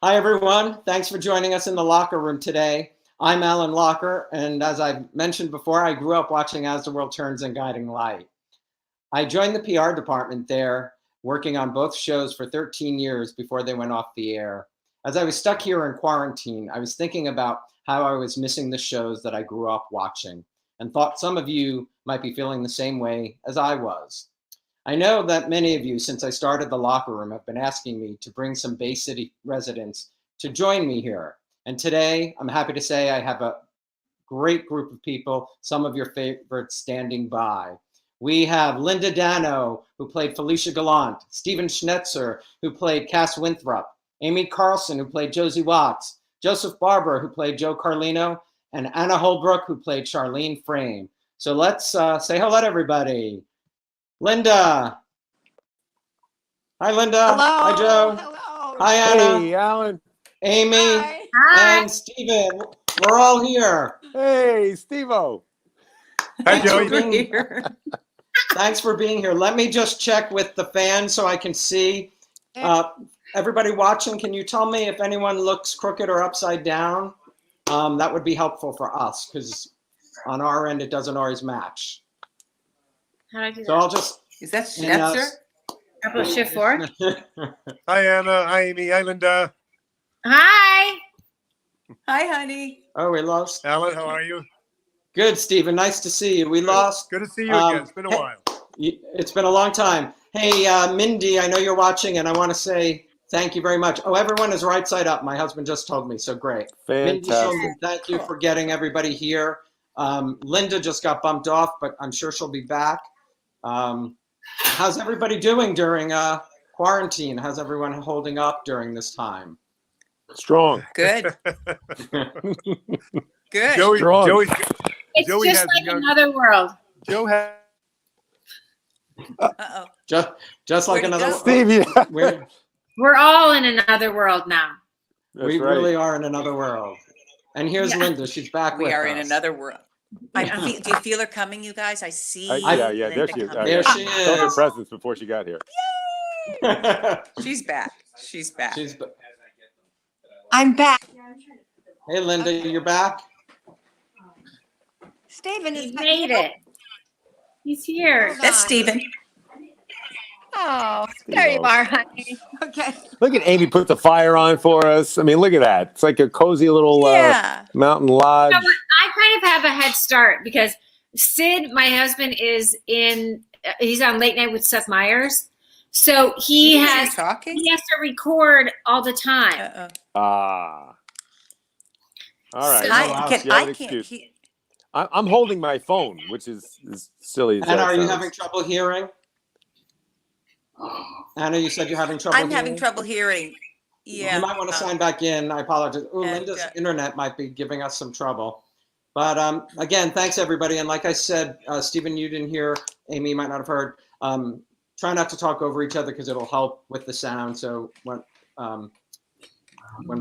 Hi, everyone. Thanks for joining us in the Locher Room today. I'm Alan Locher, and as I mentioned before, I grew up watching As the World Turns and Guiding Light. I joined the PR department there, working on both shows for 13 years before they went off the air. As I was stuck here in quarantine, I was thinking about how I was missing the shows that I grew up watching, and thought some of you might be feeling the same way as I was. I know that many of you, since I started the Locher Room, have been asking me to bring some Bay City residents to join me here. And today, I'm happy to say I have a great group of people, some of your favorites standing by. We have Linda Dano, who played Felicia Gallant, Stephen Schnetzer, who played Cass Winthrop, Amy Carlson, who played Josie Watts, Joseph Barber, who played Joe Carlino, and Anna Holbrook, who played Charlene Frame. So let's say hello to everybody. Linda. Hi, Linda. Hello. Hi, Joe. Hello. Hi, Anna. Hey, Alan. Amy. Hi. And Stephen. We're all here. Hey, Steve-O. Hi, Thanks for Joey. being here. Thanks for being here. Let me just check with the fans so I can see. Everybody watching, can you tell me if anyone looks crooked or upside down? That would be helpful for us because on our end, it doesn't always match. How do I do that? So I'll just. Is that Schnetzer? Double shift 4? Hi, Anna. Hi, Amy. Hi, Linda. Hi. Hi, honey. Oh, we lost. Alan, how are you? Good, Stephen. Nice to see you. We lost. Good to see you again. It's been a while. It's been a long time. Hey, Mindy, I know you're watching, and I want to say thank you very much. Oh, everyone is right side up. My husband just told me, so great. Fantastic. Mindy Shulman, thank you for getting everybody here. Linda just got bumped off, but I'm sure she'll be back. How's everybody doing during quarantine? How's everyone holding up during this time? Strong. Good. Good. Joey, Strong. It's Joey just has like young- another world. Joe has. Uh-oh. Just like Where'd he another. go? Steve, yeah. We're all in another world now. We right. really are in another world. And here's Yeah. Linda. She's back with We are us. in another world. Do you feel her coming, you guys? I see. Yeah, there she is. Linda There coming. she Felt her is. presence before she got here. She's back. She's back. I'm back. Hey, Linda, you're back? Stephen is He made it. He's here. That's Stephen. Oh, there you are, honey. Okay. Look at Amy put the fire on for us. I mean, look at that. It's like a cozy little Yeah. mountain lodge. You know what? I kind of have a head start because Sid, my husband, he's on Late Night with Seth Meyers. So he has talking. to record all the time. Uh-oh. Ah. All right. So- Well, I you have can't an excuse. hear. I'm holding my phone, which is silly. As Anna, that are you sounds. having trouble hearing? Anna, you said you're having trouble I'm hearing? having trouble hearing. Yeah. You might want to sign back in. I apologize. Oh, And, Linda's internet might be giving us some trouble. But again, thanks, everybody. And like I said, Stephen, you didn't hear. Amy, you might not have heard. Try not to talk over each other because it'll help with the sound. So when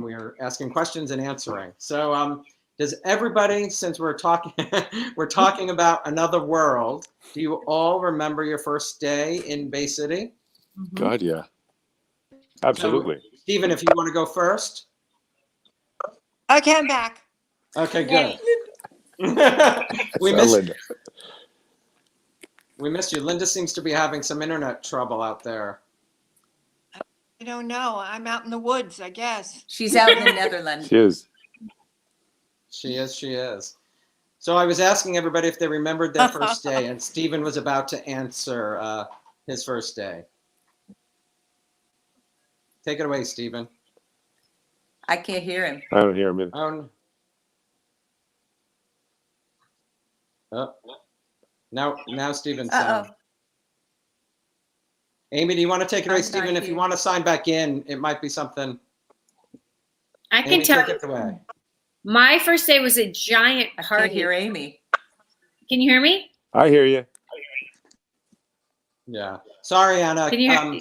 we're asking questions and answering. So does everybody, since we're talking, we're talking about another world, do you all remember your first day in Bay City? God, yeah. Absolutely. So, Stephen, if you want to go first. Okay, I'm back. Okay, Yay. good. we Linda. missed you. Linda seems to be having some internet trouble out there. I don't know. I'm out in the woods, I guess. She's out in the Netherlands. She is. She is. So I was asking everybody if they remembered their first day, and Stephen was about to answer his first day. Take it away, Stephen. I can't hear him. I don't hear him. Oh, now Stephen's Uh-oh. sound. Amy, do you want to take it away, I'm Stephen? not If you here. want to sign back in, it might be something. I can Amy, tell take you, it away. my first day was a giant I can't party. hear Amy. Can you hear me? I hear you. Yeah. Sorry, Anna. Can you hear?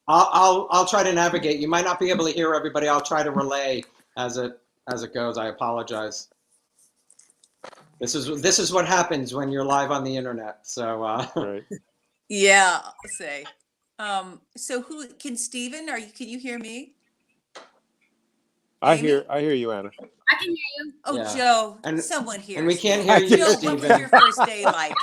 I'll try to navigate. You might not be able to hear everybody. I'll try to relay as it goes. I apologize. This is what happens when you're live on the internet. So Right. Yeah, I'll say. So who can Stephen? Can you hear me? I Amy? hear you, Anna. I can hear you. Oh, Yeah. Joe, And- someone here. and we can't hear you, Joe, what was Stephen. your first day like?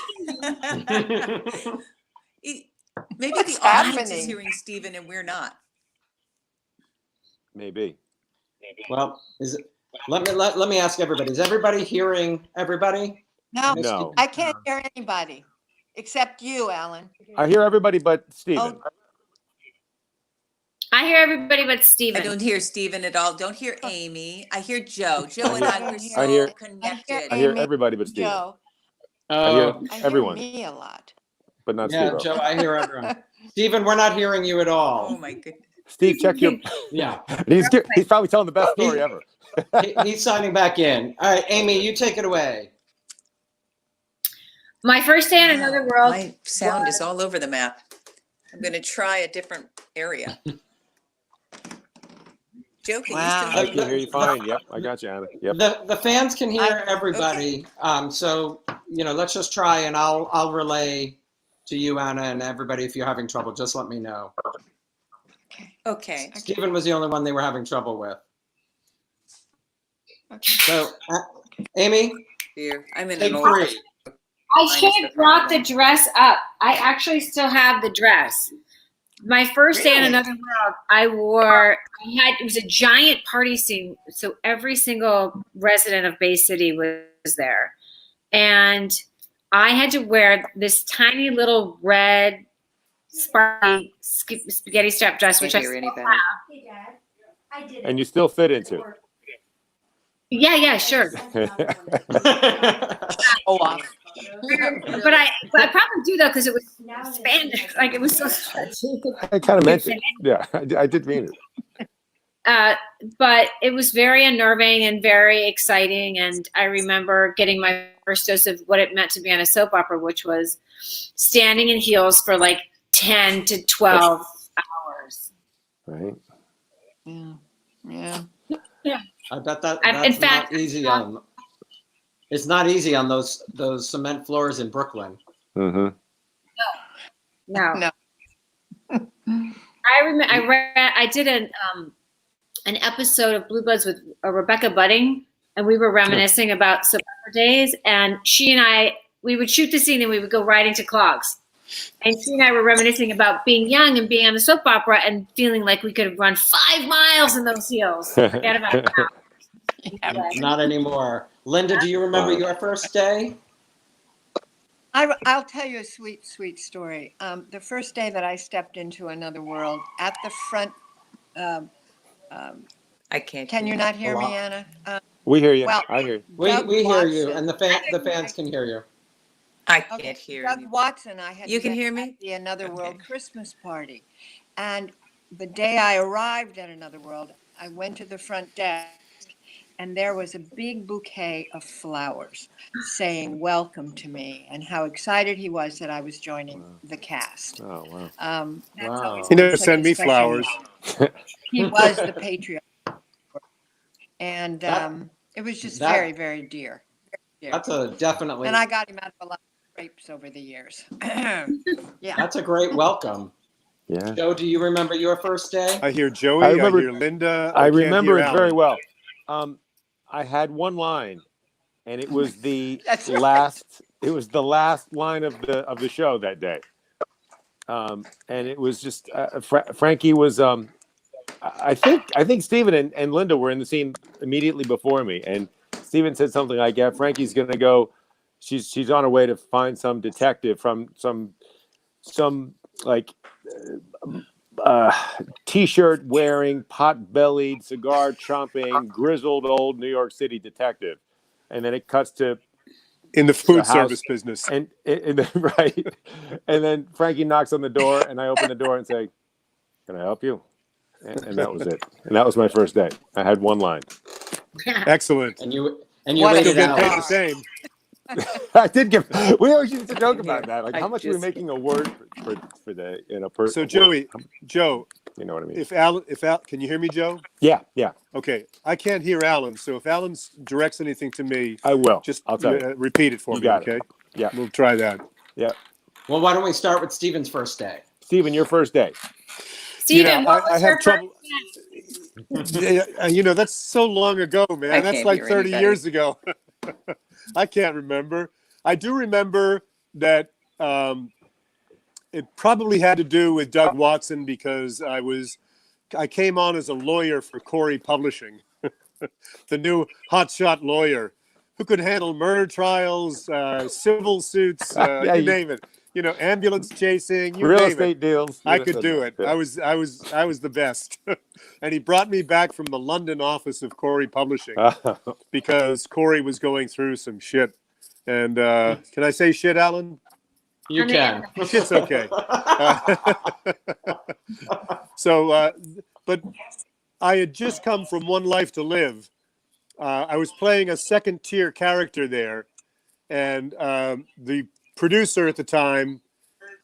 Maybe What's the audience is happening? hearing Stephen and we're not. Maybe. Well, let me ask everybody. Is everybody hearing everybody? No, No. I can't hear anybody except you, Alan. I hear everybody but Stephen. Oh. I hear everybody but I Stephen. don't hear Stephen at all. Don't hear Amy. I hear Joe. Joe and I were I so hear- connected. I hear Amy, everybody but Stephen. Joe. I hear I everyone, hear me a lot. but not Yeah, Steve. Joe, I hear everyone. Stephen, we're not hearing you at Oh all. my goodness. Steve, check your. Yeah, He's probably telling the best story ever. he's signing back in. All right, Amy, you take it away. My first day in another world. My sound is all over the map. I'm going to try a different area. Joe, can Wow. you I still hear can hear you fine. Yep, I got you, Anna. Yep. The fans can hear everybody. So let's just try, and I'll relay to you, Anna, and everybody. If you're having trouble, just let me know. Okay. Stephen was the only one they were having trouble with. Okay. So, Amy, Here, I'm in take an old. 3. I should have brought the dress up. I actually still have the dress. My first day in Really? another world, it was a giant party scene. So every single resident of Bay City was there. And I had to wear this tiny little red sparkly spaghetti strap dress, which I Can't hear any still better. have. Hey, Dad. I did And you still fit into. Yeah, sure. Oh, wow. But I probably do though, because it was spandex. Like it was so stretchy. I kind of meant it. Yeah, I did mean it. But it was very unnerving and very exciting. And I remember getting my first dose of what it meant to be on a soap opera, which was standing in heels for like 10 to 12 hours. Right. Yeah. I bet that's In fact, not easy on. It's not easy on those cement floors in Brooklyn. Mm-hmm. No. No. I did an episode of Blue Bloods with Rebecca Budding, and we were reminiscing about soap opera days. And she and we would shoot the scene, and we would go riding to clogs. And she and I were reminiscing about being young and being on the soap opera and feeling like we could have run 5 miles in those heels. Forget about it now. Not anymore. Linda, do you remember your first day? I'll tell you a sweet, sweet story. The first day that I stepped into another world at the front, I can't. can you not hear me, Hello? Anna? We hear you. Well, I hear you. We Doug hear you, Watson. and the fans can hear you. I Okay, can't hear Doug you. Watts and I had You can met hear me? at the Another World Okay. Christmas party. And the day I arrived at Another World, I went to the front desk and there was a big bouquet of flowers saying welcome to me and how excited he was that I was joining the cast. Oh wow. That's Wow. always He been never such sent a me special flowers. moment. He was the patriarch. And That- it was just that- very, very dear. That's a definitely. And I got him out of a lot of scrapes over the years. Yeah. That's a great welcome. Yeah. Joe, do you remember your first day? I hear Joey. I I, remember- hear Linda. I can't remember hear it very Alan. well. I had one line, and it was the That's right. last. It was the last line of the show that day. And it was just Frankie was. I think Stephen and Linda were in the scene immediately before me, and Stephen said something like, "Yeah, Frankie's gonna go. She's on her way to find some detective from some like." T-shirt wearing, pot-bellied, cigar chomping, grizzled old New York City detective, and then it cuts to In the food house. service business. and then, right, and then Frankie knocks on the door, and I open the door and say, "Can I help you?" And that was it. And that was my first day. I had one line. Excellent. And you What a waited Still get out. paid the same. I did give. We always used to joke about that. Like, I how much are we just- making a word for the person? So Joey, Joe, you know what I mean? if Al, can you hear me, Joe? Yeah. Okay, I can't hear Alan. So if Alan directs anything to me, I will. just I'll tell you. repeat it for You me. got it. Okay. Yeah. We'll try that. Well, why don't we start with Stephen's first day? Stephen, your first day. Steven, Yeah, what was I your have trouble. first Yeah, that's so long ago, man. I That's can't like hear 30 anybody. years ago. I can't remember. I do remember that it probably had to do with Doug Watson because I came on as a lawyer for Corey Publishing, the new hotshot lawyer who could handle murder trials, civil suits, Yeah, you name it. Ambulance chasing, you real name it. estate deals. I could do it. I was the best. And he brought me back from the London office of Corey Publishing because Corey was going through some shit. And can I say shit, Alan? You On the can. Shit's okay. But I had just come from One Life to Live. I was playing a second-tier character there, and the producer at the time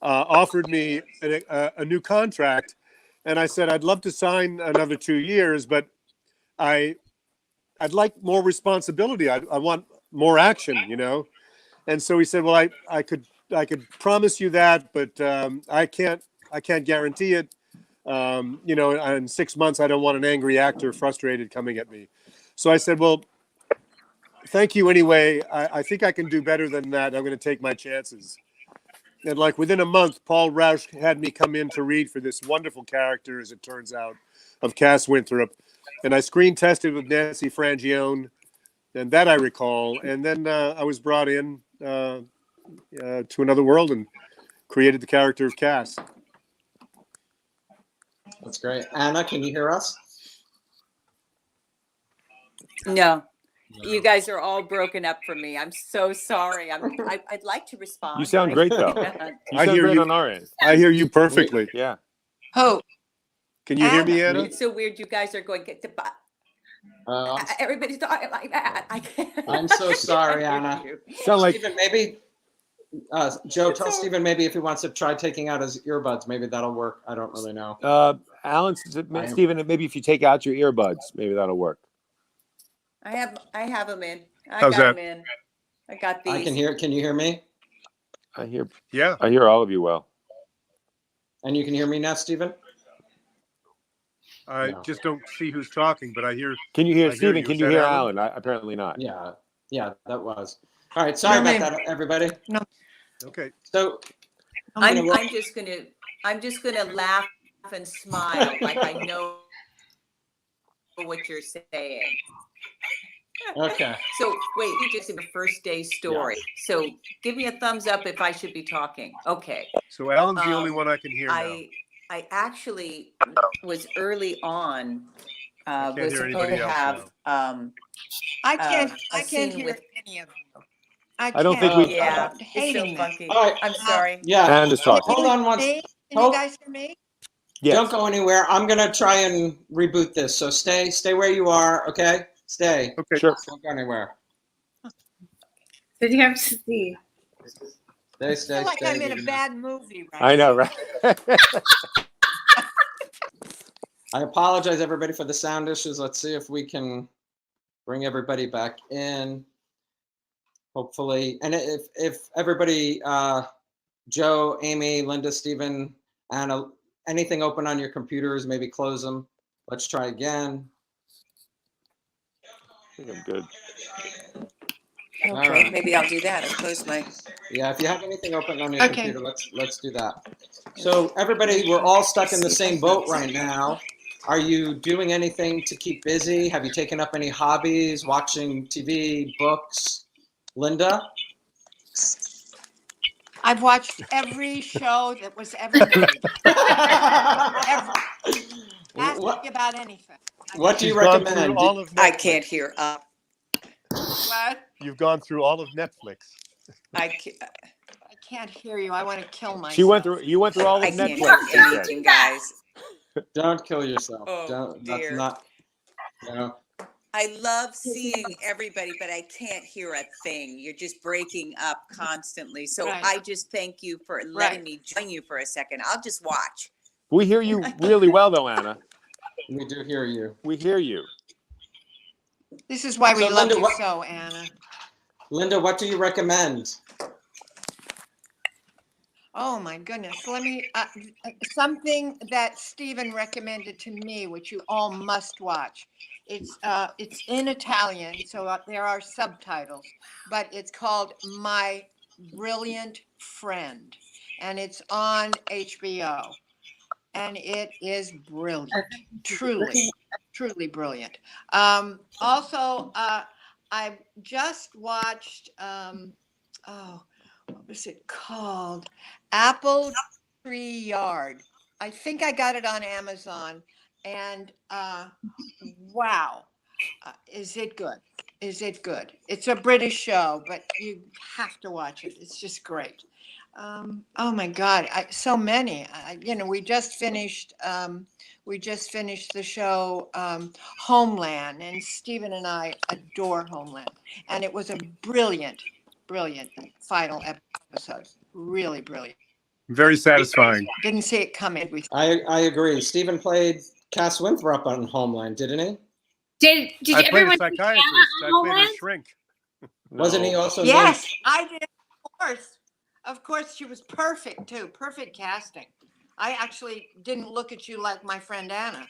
offered me a new contract, and I said I'd love to sign another 2 years, but I'd like more responsibility. I want more action, And so he said, well, I could promise you that, but I can't guarantee it. In 6 months, I don't want an angry actor frustrated coming at me. So I said, well, thank you anyway. I think I can do better than that. I'm going to take my chances. And like within a month, Paul Rausch had me come in to read for this wonderful character, as it turns out, of Cass Winthrop. And I screen tested with Nancy Frangione, and that I recall. And then I was brought in to another world and created the character of Cass. That's great. Anna, can you hear us? No, you guys are all broken up for me. I'm so sorry. I'd like to respond. You sound great, though. You I sound hear great you. on our end. I hear you perfectly. Yeah. Oh, Can you hear me, Anna. Anna? It's so weird. You guys are going get to. Everybody's talking like that. I can't. I'm so sorry, Anna. Sound like Stephen, maybe Joe, It's tell all- Stephen maybe if he wants to try taking out his earbuds, maybe that'll work. I don't really know. Alan, Stephen, maybe if you take out your earbuds, maybe that'll work. I have them in. I How's got that? them in. I got these. I can hear. Can you hear me? I hear Yeah. all of you well. And you can hear me now, Stephen? I No. just don't see who's talking, but I hear. Can you hear I hear Stephen? you. Can Is you that hear Alan? Alan? Apparently not. Yeah, that was. All right, sorry No, about that, everybody. Okay. So I'm well- just gonna laugh and smile like I know what you're saying. okay, So wait, you just did the first day story. So give me a thumbs up if I should be talking. Okay. So Alan's the only one I can hear now. I actually was early on. can't Was hear supposed anybody to else have I a can't scene hear with. any of you. I don't think we- Yeah, I'm it's hating so this. funky. All right. I'm sorry. yeah. And is talking. Hold on one. Can Hold- you guys hear me? Yes. Don't go anywhere. I'm gonna try and reboot this. So stay where you are. Okay, stay. Okay. Sure. Don't go anywhere. Did you have to see? Stay. I feel like I'm in a bad movie right I know, now. right? I apologize, everybody, for the sound issues. Let's see if we can bring everybody back in. Hopefully, and if everybody, Joe, Amy, Linda, Stephen, Anna, anything open on your computers, maybe close them. Let's try again. I think I'm good. Okay, maybe I'll do that. I'll close my. Yeah, if you have anything open on your Okay. computer, let's do that. So everybody, we're all stuck in the same boat right now. Are you doing anything to keep busy? Have you taken up any hobbies, watching TV, books? Linda? I've watched every show that was ever made. Ever. Ask What, me about anything. what do you She's gone through recommend? all of I Netflix. can't hear. What? You've gone through all of Netflix. I can't. I can't hear you. I want to kill myself. You went through all of I can't Netflix. hear she said. anything, guys. Don't kill yourself. Oh, Don't. dear. That's not. You know. I love seeing everybody, but I can't hear a thing. You're just breaking up constantly. So Right. I just thank you for letting Right. me join you for a second. I'll just watch. We hear you really well, though, Anna. We do hear you. We hear you. This is why we So, love Linda, you what- so, Anna. Linda, what do you recommend? Oh my goodness. Let me, something that Stephen recommended to me, which you all must watch. It's in Italian, so there are subtitles, but it's called My Brilliant Friend, and it's on HBO, and it is brilliant, truly, truly brilliant. Also, I just watched, oh, what was it called? Apple Tree Yard. I think I got it on Amazon, and wow, is it good? Is it good? It's a British show, but you have to watch it. It's just great. Oh my God, so many. We just finished the show Homeland, and Stephen and I adore Homeland, and it was a brilliant, brilliant final episode. Really brilliant. Very satisfying. Didn't see it coming. I agree. Stephen played Cass Winthrop on Homeland, didn't he? Did you I played a everyone see psychiatrist. Anna I on played a Homeland? shrink. Wasn't he No. also Yes, named? I did. Of course. Of course, she was perfect too. Perfect casting. I actually didn't look at you like my friend Anna.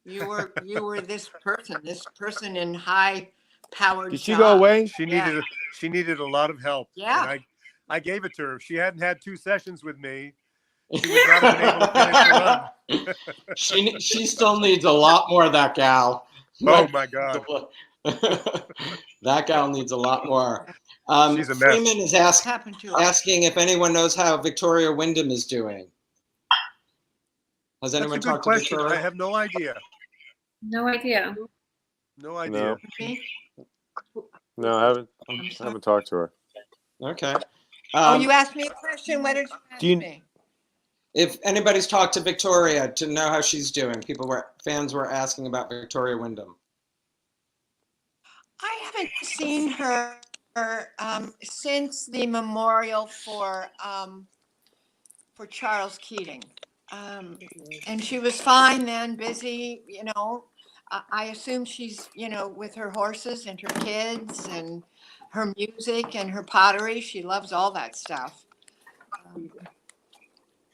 You were this person in high powered Did she go away? She Yeah. needed a lot of help. Yeah. And I gave it to her. If she hadn't had 2 sessions with me, she would not have been able to finish the run. She still needs a lot more of that gal. Oh my God. That gal needs a lot more. She's a mess. Freeman is Happened to her. asking if anyone knows how Victoria Wyndham is doing. Has That's a anyone good talked to question. Victoria? I have no idea. No idea. No idea. Me? No, I haven't talked to her. Okay. Oh, you asked me a question. What did you ask me? If anybody's talked to Victoria to know how she's doing, fans were asking about Victoria Wyndham. I haven't seen her since the memorial for Charles Keating, and she was fine then, busy. I assume she's with her horses and her kids and her music and her pottery. She loves all that stuff.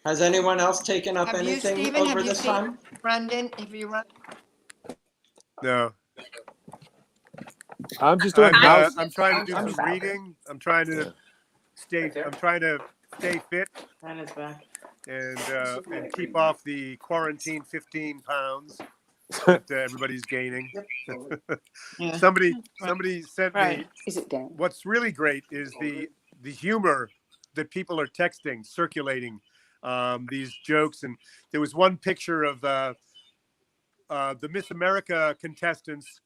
Has anyone else taken up Have you, anything Stephen? over Have you this seen time? Brendan? Have you run? No. I'm just doing house. I'm trying to do some reading. I'm trying to stay fit and keep off the quarantine 15 pounds that everybody's gaining. Yeah. Somebody sent me. Is it down? What's really great is the humor that people are texting, circulating these jokes. And there was one picture of the Miss America contestants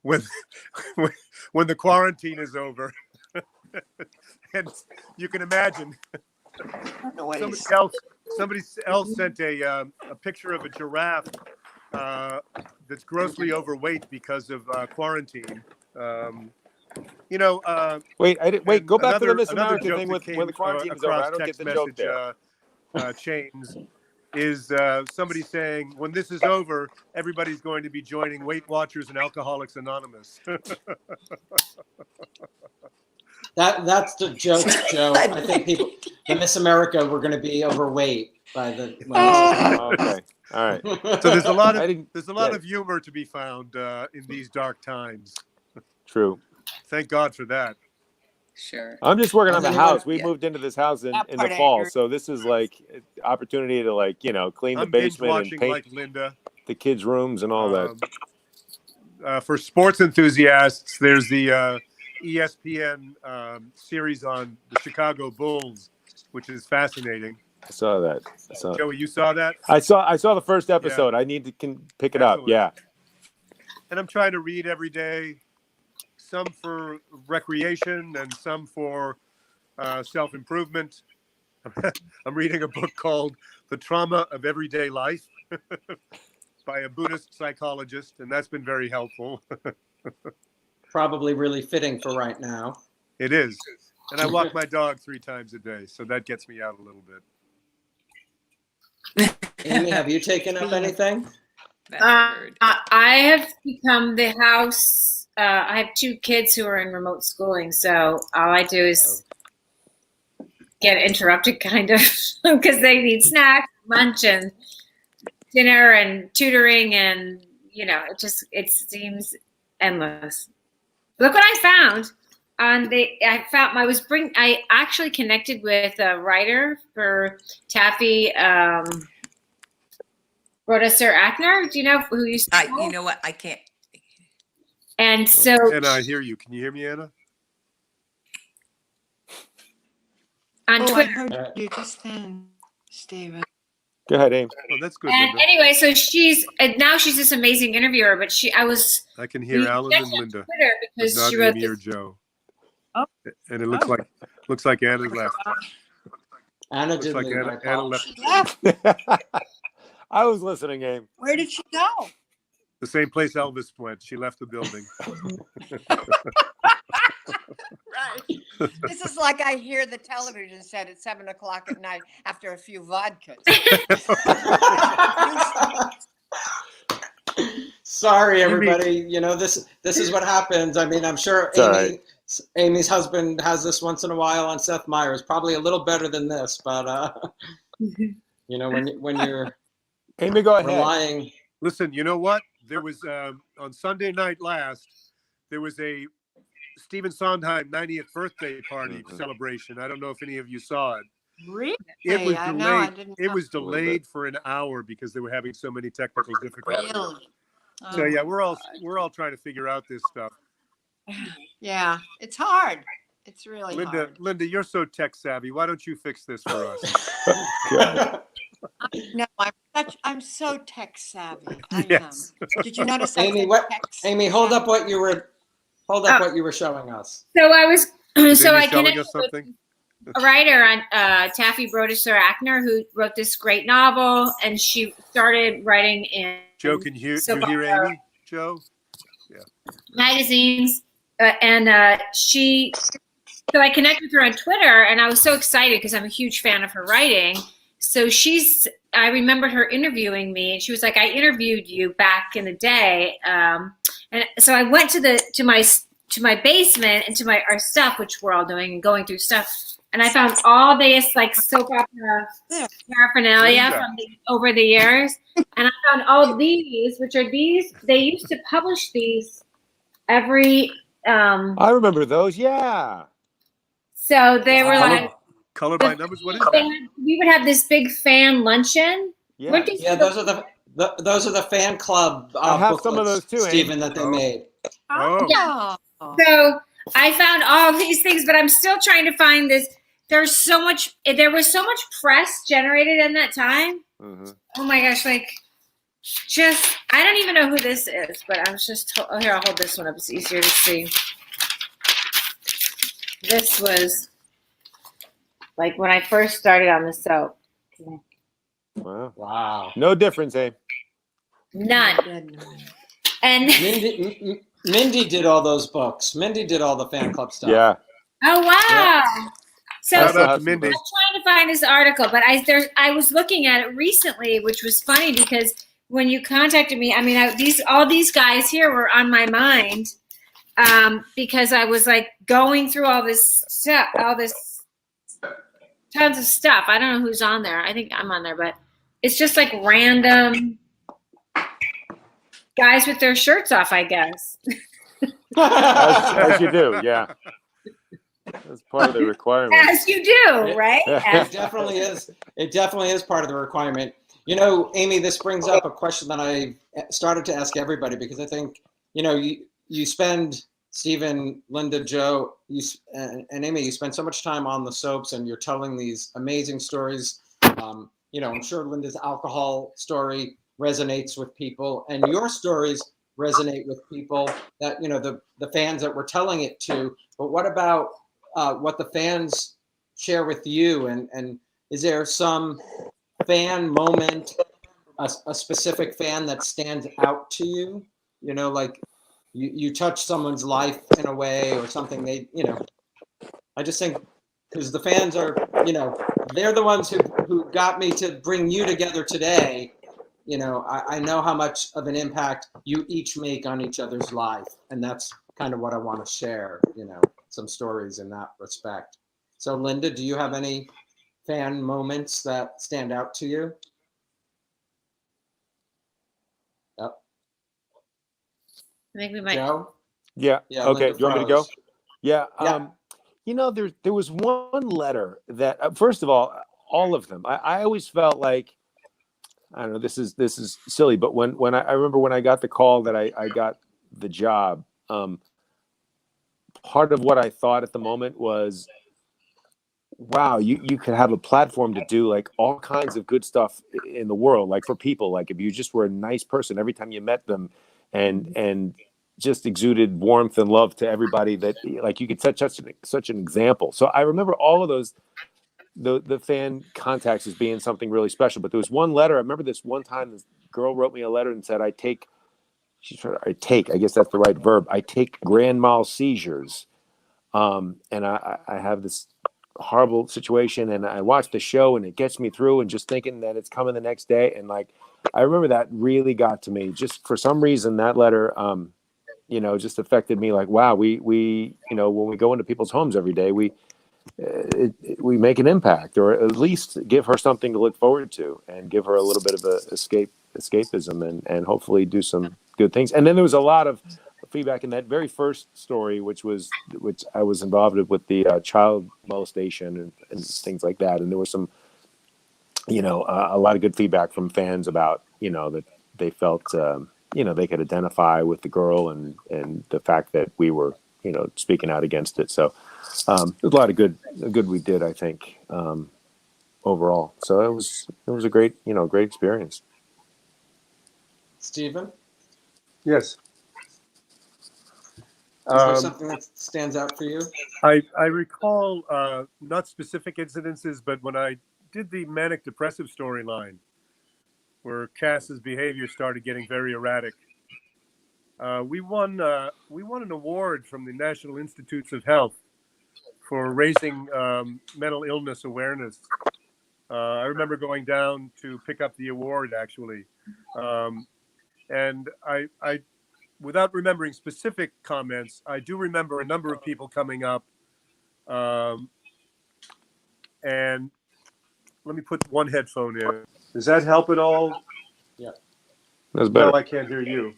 when the quarantine is over. And you can imagine somebody else sent a picture of a giraffe that's grossly overweight because of quarantine. Wait, go back to the Miss another America joke thing that with came when the quarantine is over. across I don't get text the joke message, there. chains is somebody saying, when this is over, everybody's going to be joining Weight Watchers and Alcoholics Anonymous. That's the joke, Joe. I think the Miss America, were going to be overweight by the. Okay, all right. So there's a lot I of didn't- of humor to be found in these dark times. True. Thank God for that. Sure. I'm just working on the Anyone- house. We Yeah. moved into this house in That the part I fall, agree. so this is like an opportunity to clean the I'm binge basement and watching paint like Linda. the kids' rooms and all that. For sports enthusiasts, there's the ESPN series on the Chicago Bulls, which is fascinating. I saw that. Joey, you saw that? I saw the first episode. I need to pick it up. Excellent. Yeah. And I'm trying to read every day, some for recreation and some for self-improvement. I'm reading a book called The Trauma of Everyday Life by a Buddhist psychologist, and that's been very helpful. Probably really fitting for right now. It is. And I walk my dog 3 times a day, so that gets me out a little bit. Amy, have you taken up anything? That I heard. I have become the house. I have 2 kids who are in remote schooling, so all I do is get interrupted kind of because they need snacks, lunch, and dinner, and tutoring, and it seems endless. Look what I found. I actually connected with a writer for Taffy, Brodesser Ackner. Do you know who used to? You know what? I can't. And so, Anna, I hear you. Can you hear me, Anna? on I Twitter. heard you just then, Stephen. Go ahead, Aim. Oh, that's good. And Linda. anyway, so she's this amazing interviewer. But I can hear Alan and Linda, Twitter but because not she wrote Amy or this. Joe. Oh. And it looks like Anna left. Anna Looks did like leave. Anna left. She left. I was listening, Aim. Where did she go? The same place Elvis went. She left the building. Right. This is like I hear the television set at 7:00 at night after a few vodkas. Sorry, everybody. This is what happens. I mean, I'm sure It's all right. Amy's husband has this once in a while on Seth Meyers. Probably a little better than this, but when you're Amy, go ahead. relying. Listen, you know what? There was on Sunday night last, there was a Stephen Sondheim 90th birthday party celebration. I don't know if any of you saw it. Really? It was I delayed. know, I didn't It know. was delayed for an hour because they were having so many technical difficulties. Really? So Oh, yeah, we're all trying to figure out this stuff. yeah, it's hard. It's really hard. Linda, you're so tech savvy. Why don't you fix this for us? No, I'm so tech savvy. I Yes. am. Did you notice I Amy, said tech Amy, hold up what you were showing us. So I was. Is So Amy I selling connected us with something? a writer on Taffy Brodesser Ackner who wrote this great novel, and she started writing in Joe, can you soap hear opera Amy? Joe? magazines, So I connected with her on Twitter, and I was so excited because I'm a huge fan of her writing. So I remembered her interviewing me, and she was like, "I interviewed you back in the day," and so I went to my basement and to our stuff, which we're all doing and going through stuff, and I found all this like soap opera paraphernalia from over the years, and I found all these, which are these. They used to publish these every. I remember those. Yeah. So they were like. Color by numbers. What is that? We would have this big fan luncheon. Yeah. Yeah, those are the fan club. I have some of those too, Stephen, that they made. Oh. Yeah. So I found all these things, but I'm still trying to find this. There was so much press generated in that time. Mhm. Oh my gosh, I don't even know who this is, but I'm just here. I'll hold this one up. It's easier to see. This was like when I first started on the soap. Wow. No difference, eh? None. And Mindy did all those books. Mindy did all the fan club stuff. Yeah. oh wow. Yeah. So Shout out to Mindy. I'm trying to find this article, but I was looking at it recently, which was funny because when you contacted me, I mean, all these guys here were on my mind because I was like going through all this stuff, tons of stuff. I don't know who's on there. I think I'm on there, but it's just like random guys with their shirts off, I guess. As you do, yeah. That's part of the requirement. As you do, right? It definitely is. It definitely is part of the requirement. Amy, this brings up a question that I started to ask everybody because I think, you spend, Stephen, Linda, Joe, and Amy, you spend so much time on the soaps and you're telling these amazing stories. I'm sure Linda's alcohol story resonates with people and your stories resonate with people that, the fans that we're telling it to. But what about what the fans share with you? And is there some fan moment, a specific fan that stands out to you? Like you touch someone's life in a way or something I just think because the fans are, they're the ones who got me to bring you together today. I know how much of an impact you each make on each other's life. And that's kind of what I want to share, some stories in that respect. So Linda, do you have any fan moments that stand out to you? Yep. I think we might. Joe? Yeah. Yeah, Okay. Linda Do you want me to go? froze. Yeah. Yeah. There was one letter that, first of all of them, I always felt like, I don't know, this is silly, but when I remember when I got the call that I got the job, part of what I thought at the moment was, wow, you could have a platform to do like all kinds of good stuff in the world, like for people, like if you just were a nice person every time you met them, and just exuded warmth and love to everybody, that like you could set such an example. So I remember all of those, the fan contacts as being something really special. But there was one letter. I remember this one time this girl wrote me a letter and said, I guess that's the right verb. I take grand mal seizures. And I have this horrible situation, and I watch the show and it gets me through, and just thinking that it's coming the next day. And like, I remember that really got to me. Just for some reason, that letter, just affected me. Like, wow, we, when we go into people's homes every day, we make an impact, or at least give her something to look forward to, and give her a little bit of escapism, and hopefully do some good things. And then there was a lot of feedback in that very first story, which I was involved with the child molestation and things like that. And there was some, a lot of good feedback from fans about, that they felt, they could identify with the girl, and the fact that we were, speaking out against it. So there's a lot of good we did, I think, overall. So it was a great, great experience. Stephen? Yes. Is there something that stands out for you? I recall not specific incidences, but when I did the manic depressive storyline, where Cass's behavior started getting very erratic, we won an award from the National Institutes of Health for raising mental illness awareness. I remember going down to pick up the award, actually, and I without remembering specific comments, I do remember a number of people coming up, and let me put one headphone in. Does that help at all? Yeah. That's better. No, I can't hear you.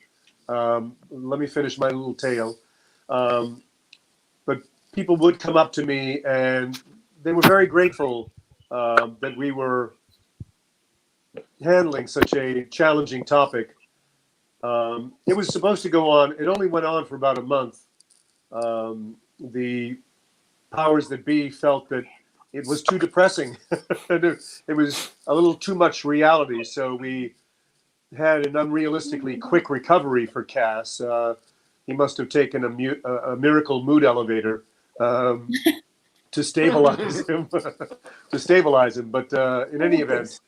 Let me finish my little tale. But people would come up to me, and they were very grateful that we were handling such a challenging topic. It was supposed to go on. It only went on for about a month. The powers that be felt that it was too depressing. It was a little too much reality. So we had an unrealistically quick recovery for Cass. He must have taken a miracle mood elevator to stabilize him. But in any event,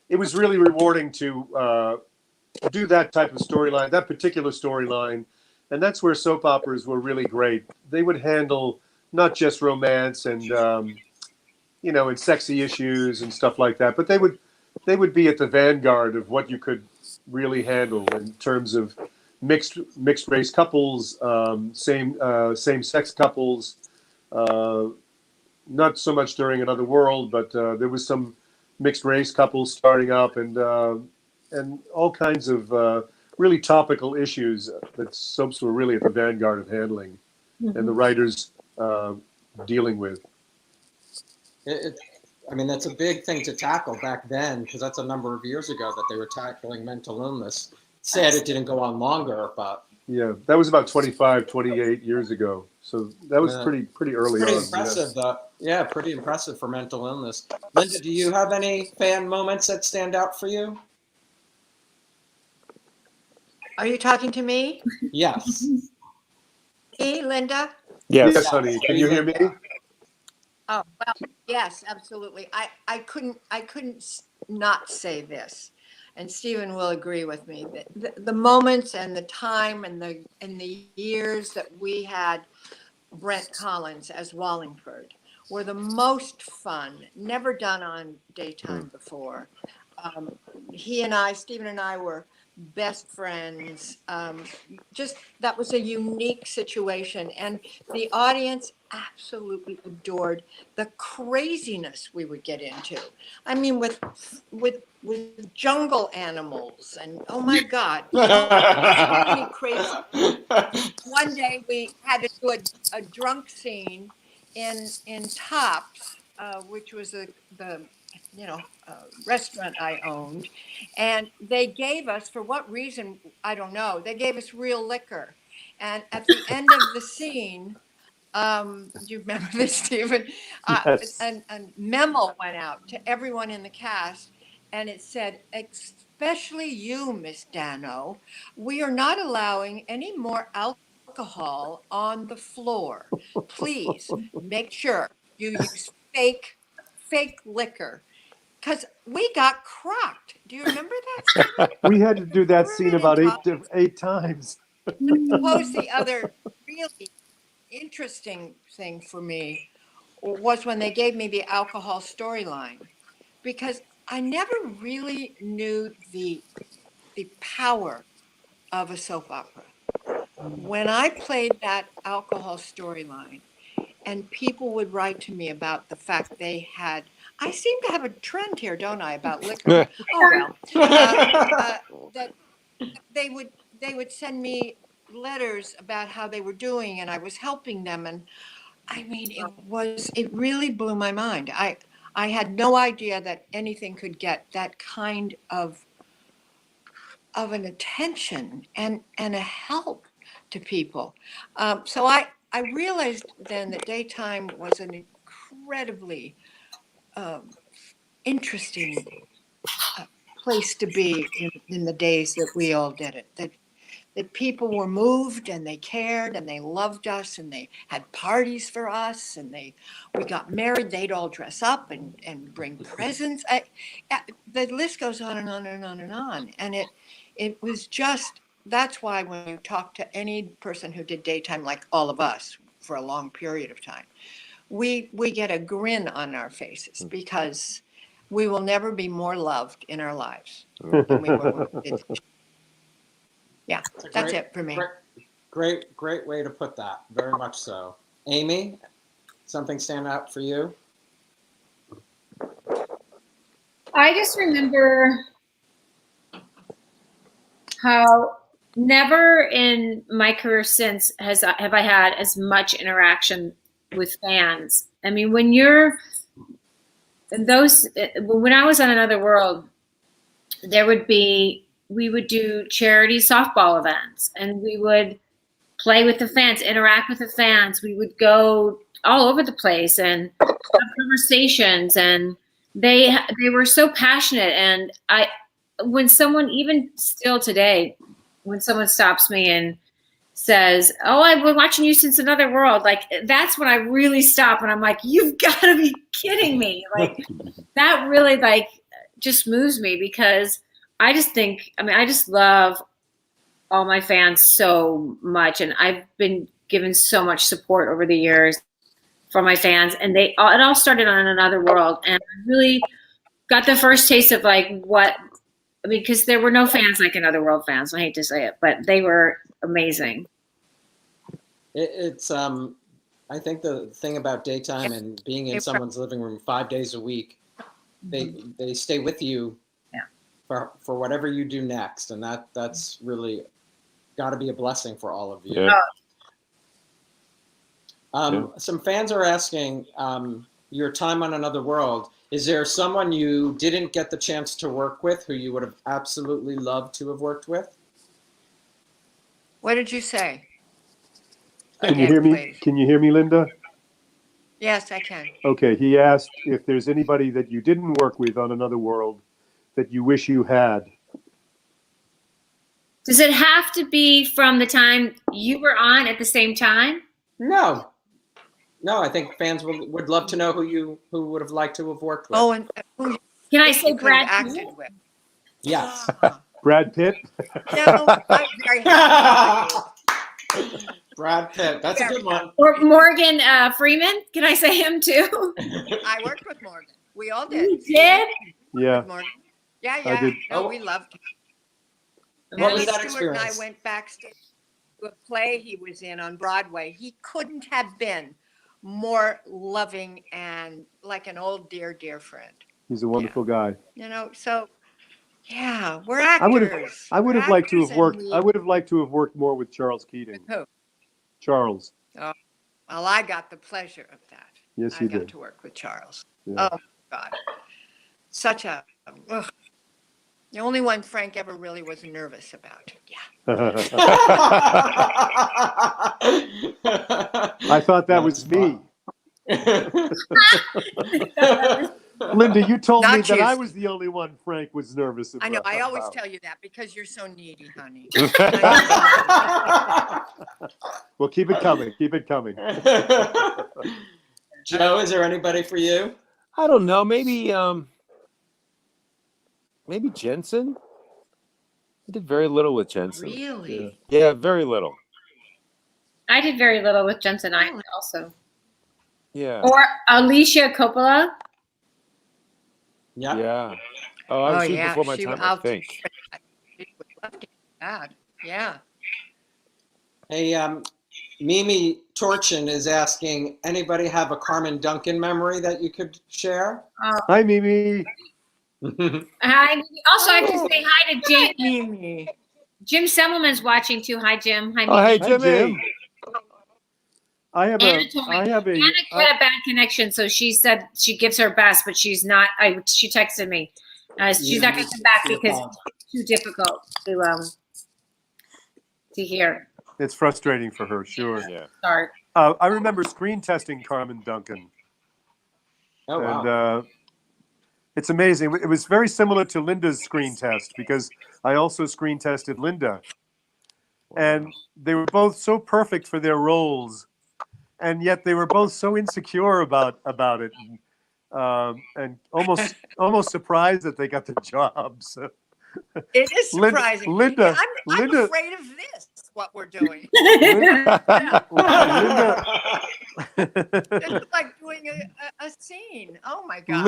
it was really rewarding to do that type of storyline, that particular storyline. And that's where soap operas were really great. They would handle not just romance and and sexy issues and stuff like that, but they would be at the vanguard of what you could really handle in terms of mixed race couples, same sex couples. Not so much during Another World, but there was some mixed race couples starting up, and all kinds of really topical issues that soaps were really at the vanguard of handling, and the writers dealing with. That's a big thing to tackle back then, because that's a number of years ago that they were tackling mental illness. Sad it didn't go on longer, but yeah, that was about 25, 28 years ago. So that was pretty early pretty on. impressive. Yeah, pretty impressive for mental illness. Linda, do you have any fan moments that stand out for you? Are you talking to me? Yes. Hey, Linda? Yes, honey. Can you hear me? Oh, well, yes, absolutely. I couldn't not say this, and Stephen will agree with me that the moments and the time and the years that we had Brent Collins as Wallingford were the most fun, never done on daytime before. Stephen and I were best friends. Just that was a unique situation, and the audience absolutely adored the craziness we would get into. I mean, with jungle animals and oh my God, so many crazy. One day we had to do a drunk scene in Tops, which was the restaurant I owned, and they gave us, for what reason I don't know, they gave us real liquor, and at the end of the scene, do you remember this, Stephen? Yes. A memo went out to everyone in the cast, and it said, especially you, Miss Dano, we are not allowing any more alcohol on the floor. Please make sure you use fake liquor. Because we got crocked. Do you remember that, Stephen? We had to do that Remember scene it in about Top? eight times. Suppose the other really interesting thing for me was when they gave me the alcohol storyline, because I never really knew the power of a soap opera. When I played that alcohol storyline, and people would write to me about the fact they had, I seem to have a trend here, don't I, about liquor? Oh well, that they would send me letters about how they were doing, and I was helping them, and I mean, it really blew my mind. I had no idea that anything could get that kind of an attention and a help to people. So I realized then that daytime was an incredibly interesting place to be in the days that we all did it. That people were moved and they cared and they loved us and they had parties for us and we got married. They'd all dress up and bring presents. The list goes on and on and on and on. And it was just, that's why when you talk to any person who did daytime, like all of us for a long period of time, we get a grin on our faces because we will never be more loved in our lives than we were when we did. Yeah, that's it for me. Great way to put that. Very much so. Amy, something stand out for you? I just remember how never in my career since have I had as much interaction with fans. I mean, when I was on Another World, we would do charity softball events and we would play with the fans, interact with the fans. We would go all over the place and have conversations, and they were so passionate. And when someone, even still today, when someone stops me and says, "Oh, I've been watching you since Another World," like that's when I really stop and I'm like, "You've got to be kidding me!" Like that really just moves me because I just love all my fans so much, and I've been given so much support over the years from my fans, and it all started on Another World, and I really got the first taste of because there were no fans like Another World fans. I hate to say it, but they were amazing. It's I think the thing about daytime and being in someone's living room 5 days a week, they stay with you for whatever you do next, and that's really got to be a blessing for all of you. Yeah. Some fans are asking your time on Another World. Is there someone you didn't get the chance to work with who you would have absolutely loved to have worked with? What did you say? Can you hear me? Please. Can you hear me, Linda? Yes, I can. Okay. He asked if there's anybody that you didn't work with on Another World that you wish you had. Does it have to be from the time you were on at the same time? No, I think fans would love to know who would have liked to have worked with. Oh, and who Can I say you could have Brad acted Pitt? with? Yes. Brad Pitt? No, I'm very happy. Brad Pitt. That's a good one. Or Morgan Freeman? Can I say him too? I worked with Morgan. We all did. You did? Yeah. Morgan. Yeah. I did. No, we loved him. What was Ellie that Stewart and I experience? went backstage to a play he was in on Broadway. He couldn't have been more loving and like an old dear friend. He's a wonderful guy. You know, so yeah, we're I would actors. have We're liked to actors have worked. and I would have liked to have worked more with Charles Keating. who? Charles. Oh, well, I got the pleasure of that. Yes, I you got did. to work with Charles. Yeah. Oh my God, such a. Ugh. The only one Frank ever really was nervous about. Yeah. I thought that was me. Linda, you told Not me that you. I was the only one Frank was nervous about. I know. I always tell you that because you're so needy, honey. Well, keep it coming. Keep it coming. Joe, is there anybody for you? I don't know. Maybe Jensen. I did very little with Jensen. Really? Yeah, very little. I did very little with Jensen I also. Yeah. Or Alicia Coppola. Yeah. Yeah. Oh, she was before my time, I think. She would love to do that. Yeah. Hey, Mimi Torchin is asking, anybody have a Carmen Duncan memory that you could share? Hi, Mimi. Hi. Also, I have to say hi to Jim. Mimi. Jim Semmelman's watching too. Hi, Jim. Hi, Oh, hey, Mimi. Hi, Jimmy. Jim. Anna had a bad connection, so she said she gives her best, but she's not. She texted me. She's not going to come back because it's too difficult to hear. It's frustrating for her, sure. Yeah. Sorry. I remember screen testing Carmen Duncan. Oh, wow. And it's amazing. It was very similar to Linda's screen test because I also screen tested Linda. And they were both so perfect for their roles. And yet they were both so insecure about it, and almost surprised that they got the jobs. It is surprising. Linda, I'm afraid of this. What we're doing. Linda, It's like doing a scene. Oh my God.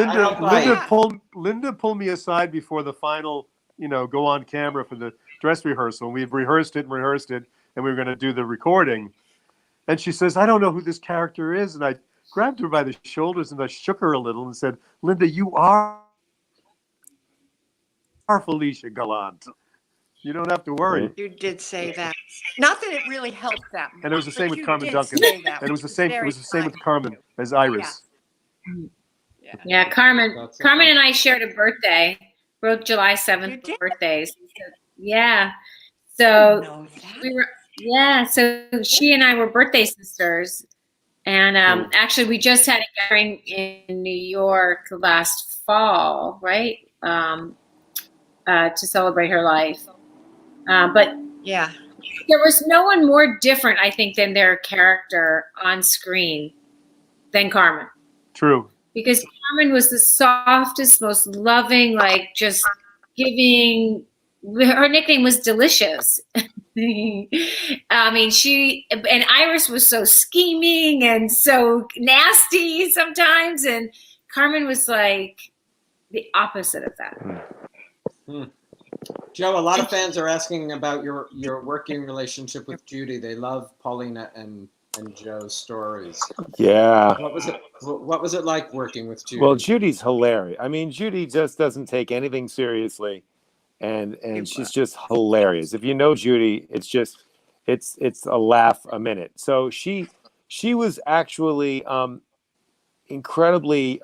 Linda pulled me aside before the final, go on camera for the dress rehearsal. We've rehearsed it, and we were going to do the recording. And she says, I don't know who this character is. And I grabbed her by the shoulders and I shook her a little and said, Linda, you are Felicia Gallant. You don't have to worry. You did say that. Not that it really helped that much. And it was the same with you Carmen did Duncan. say that, And it was the which same. is It very was the same with kind. Carmen as Iris. Yeah, Carmen. That's Carmen okay. and I shared a birthday. Both July You 7th did? birthdays. Yeah. I So didn't know that. we were. Yeah. So she and I were birthday sisters, and actually we just had a gathering in New York last fall, right? To celebrate her life. But Yeah. there was no one more different, I think, than their character on screen than Carmen. True. Because Carmen was the softest, most loving, like just giving. Her nickname was Delicious. I mean, and Iris was so scheming and so nasty sometimes, and Carmen was like the opposite of that. Joe, a lot of fans are asking about your working relationship with Judy. They love Paulina and Joe's stories. Yeah. What was it like working with Judy? Well, Judy's hilarious. I mean, Judy just doesn't take anything seriously, and she's just hilarious. If you know Judy, it's a laugh a minute. So she was actually incredibly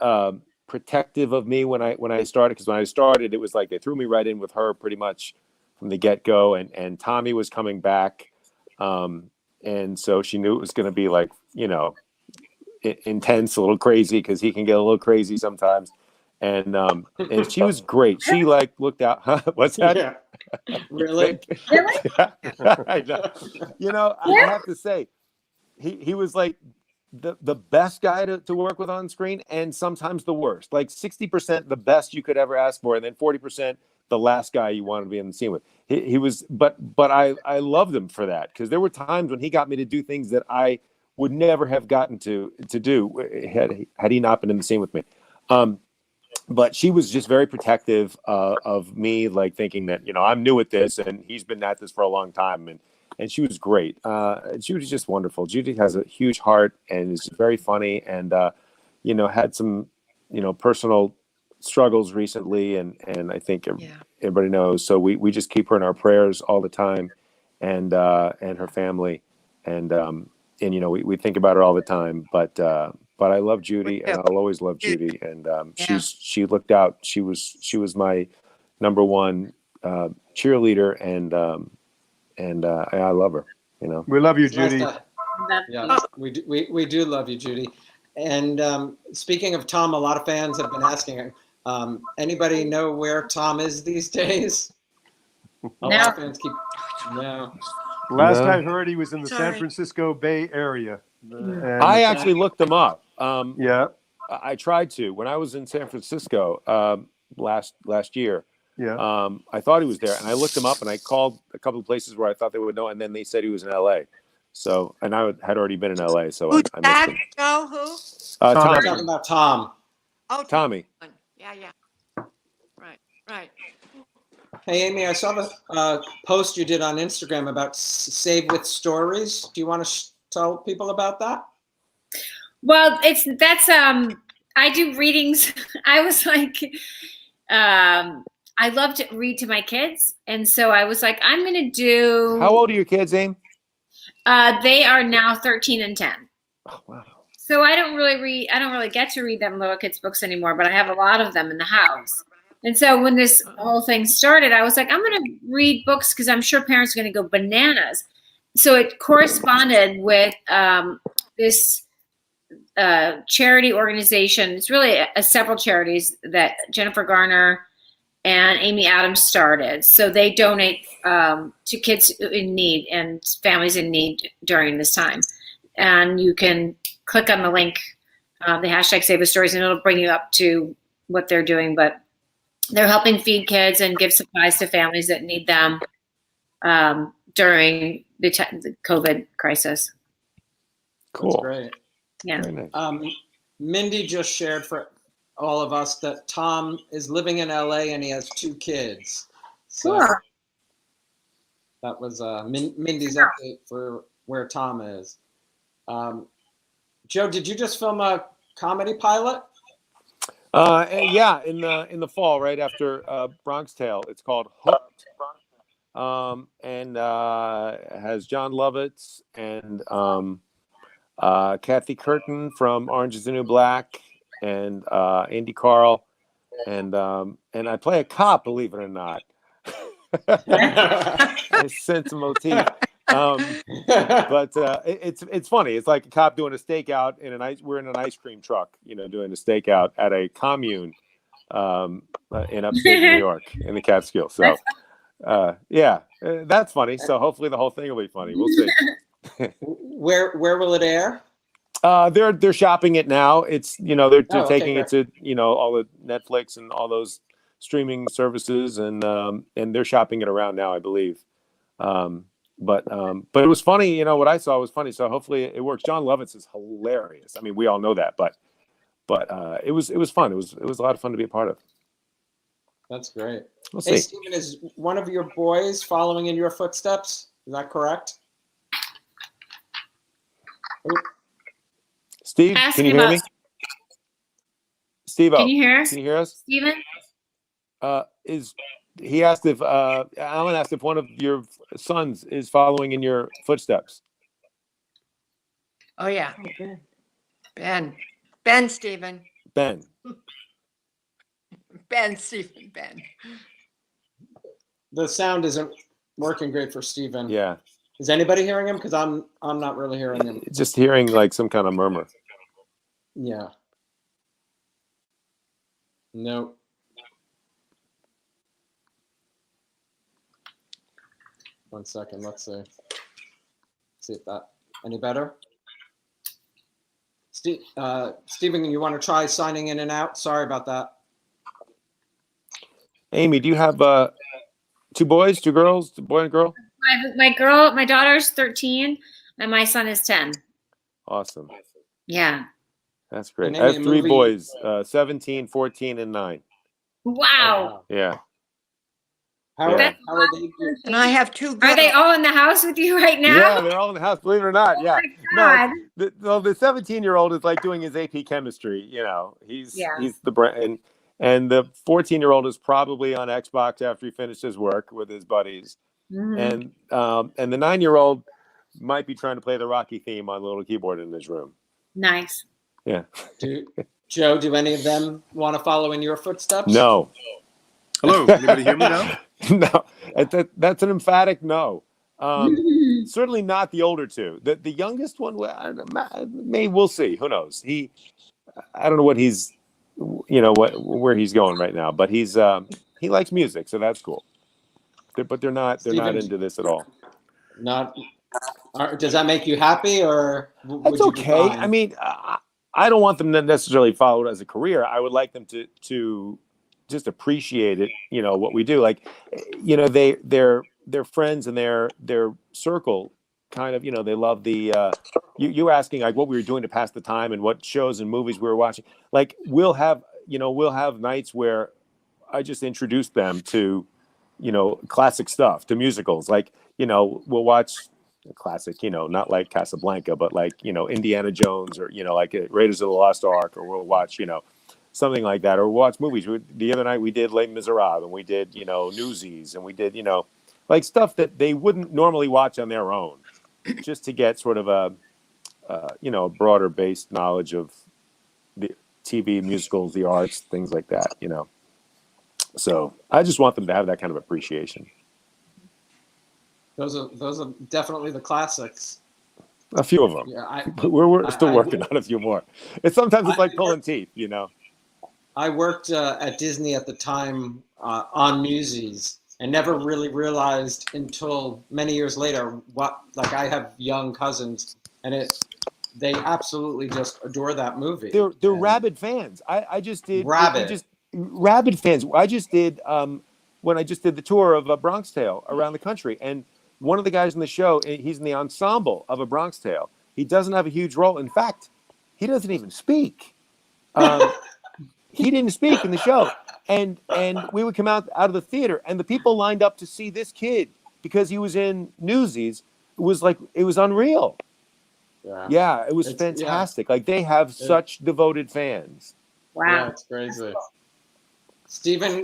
protective of me when I started, because when I started, it was like they threw me right in with her pretty much from the get-go, and Tommy was coming back, and so she knew it was going to be like, intense, a little crazy, because he can get a little crazy sometimes, and she was great. She like looked out. Huh? What's that? Yeah. Really? I know. I have to say, he was like the best guy to work with on screen, and sometimes the worst. Like 60% the best you could ever ask for, and then 40% the last guy you wanted to be in the scene with. He was, but I loved him for that, because there were times when he got me to do things that I would never have gotten to do had he not been in the scene with me. But she was just very protective of me, like thinking that, I'm new at this and he's been at this for a long time. and she was great. Judy's just wonderful. Judy has a huge heart and is very funny, and had some personal struggles recently, and I think everybody knows. So we just keep her in our prayers all the time, and her family, and we think about her all the time. But I love Judy, and I'll always love Judy. And she looked out. She was my number one cheerleader, and I love her. We love you, It's nice Judy. Yeah, we do love you, Judy. And speaking of Tom, a lot of fans have been asking, anybody know where Tom is these days? A lot of fans keep, no. Last No. I heard, he was in the San Francisco Bay Area. And I actually looked him up. yeah, I tried to when I was in San Francisco last year. yeah. I thought he was there, and I looked him up, and I called a couple of places where I thought they would know, and then they said he was in L.A. So, and I had already been in L.A., so Who's I that? missed him. Joe, who? I'm Tommy. talking about Tom. Oh, Tommy. Yeah. Right. Hey, Amy, I saw the post you did on Instagram about Save with Stories. Do you want to tell people about that? Well, I do readings. I was like, I love to read to my kids. And so I was like, I'm going to do. How old are your kids, Aim? They are now 13 and 10. Oh, wow. So I don't really get to read them little kids' books anymore, but I have a lot of them in the house. And so when this whole thing started, I was like, I'm going to read books because I'm sure parents are going to go bananas. So it corresponded with this charity organization. It's really several charities that Jennifer Garner and Amy Adams started. So they donate to kids in need and families in need during this time. And you can click on the link, the hashtag Save the Stories, and it'll bring you up to what they're doing. But they're helping feed kids and give supplies to families that need them during the COVID crisis. Cool. That's great. Yeah. Very nice. Mindy just shared for all of us that Tom is living in LA and he has 2 kids. So Cool. that was Mindy's update for where Tom is. Joe, did you just film a comedy pilot? Yeah, in the fall, right after Bronx Tale. It's called Hooked, and has John Lovitz and Kathy Curtin from Orange Is the New Black, and Andy Carl, and I play a cop, believe it or not. I sense a motif. But it's funny. It's like a cop doing a stakeout we're in an ice cream truck, doing a stakeout at a commune in upstate New York in the Catskills. So that's funny. So hopefully the whole thing will be funny. We'll see. Where will it air? They're shopping it now. It's they're taking great. it to all the Netflix and all those streaming services, and they're shopping it around now, I believe. But it was funny, what I saw was funny. So hopefully it works. John Lovitz is hilarious. I mean, we all know that, but it was fun. It was a lot of fun to be a part of. That's great. We'll Hey, see. Stephen, is one of your boys following in your footsteps? Is that correct? Steve, Ask can you him hear up. me? Steve, Can you hear us, can you hear us? Stephen? He asked if Alan asked if one of your sons is following in your footsteps. Oh, yeah. Ben, Stephen. Ben. Ben, Stephen, Ben. The sound isn't working great for Stephen. Yeah. Is anybody hearing him? Because I'm not really hearing him. Just hearing like some kind of murmur. Yeah. No. One second. Let's see. See if that any better. Stephen, you want to try signing in and out? Sorry about that. Amy, do you have 2 boys, 2 girls, a boy and a girl? My daughter's 13 and my son is 10. Awesome. Yeah. That's great. And I have Amy, 3 movie- boys, 17, 14, and 9. Wow. Yeah. How, Yeah. how are they? And I have two Are they girls. all in the house with you right now? Yeah, they're all in the house, believe it or not. Yeah. God. No, the 17-year-old is like doing his AP chemistry. You know, he's Yeah. the brain, and the 14-year-old is probably on Xbox after he finished his work with his buddies, Mhm. and the 9-year-old might be trying to play the Rocky theme on a little keyboard in his room. Nice. Yeah. Joe, do any of them want to follow in your footsteps? No. Hello, anybody hear me now? No. That's an emphatic no. Certainly not the older two. The youngest one, maybe we'll see. Who knows? I don't know what he's, where he's going right now. But he likes music, so that's cool. But they're not Steven, into this at all. Not. Does that make you happy, or would That's you be okay. fine? I mean, I don't want them to necessarily follow it as a career. I would like them to just appreciate it. You know what we do. Like, their friends and their circle kind of, they love the you asking like what we were doing to pass the time and what shows and movies we were watching. Like we'll have nights where I just introduce them to classic stuff, to musicals. Like we'll watch a classic, not like Casablanca, but like Indiana Jones, or like Raiders of the Lost Ark, or we'll watch something like that, or we'll watch movies. The other night we did Les Miserables, and we did Newsies, and we did like stuff that they wouldn't normally watch on their own, just to get sort of a broader based knowledge of the TV, musicals, the arts, things like that. So I just want them to have that kind of appreciation. Those are definitely the classics. A few of them. Yeah, We're still working on a few more. Sometimes it's like pulling teeth, I worked at Disney at the time on Newsies, and never really realized until many years later like I have young cousins, and they absolutely just adore that movie. They're rabid fans. I just did rabid fans. I just did when I just did the tour of A Bronx Tale around the country, and one of the guys in the show, he's in the ensemble of A Bronx Tale. He doesn't have a huge role. In fact, he doesn't even speak. He didn't speak in the show, and we would come out of the theater, and the people lined up to see this kid because he was in Newsies. It was unreal. Yeah, it was fantastic. Yeah. Like they have such devoted fans. Wow, yeah, it's crazy. Stephen,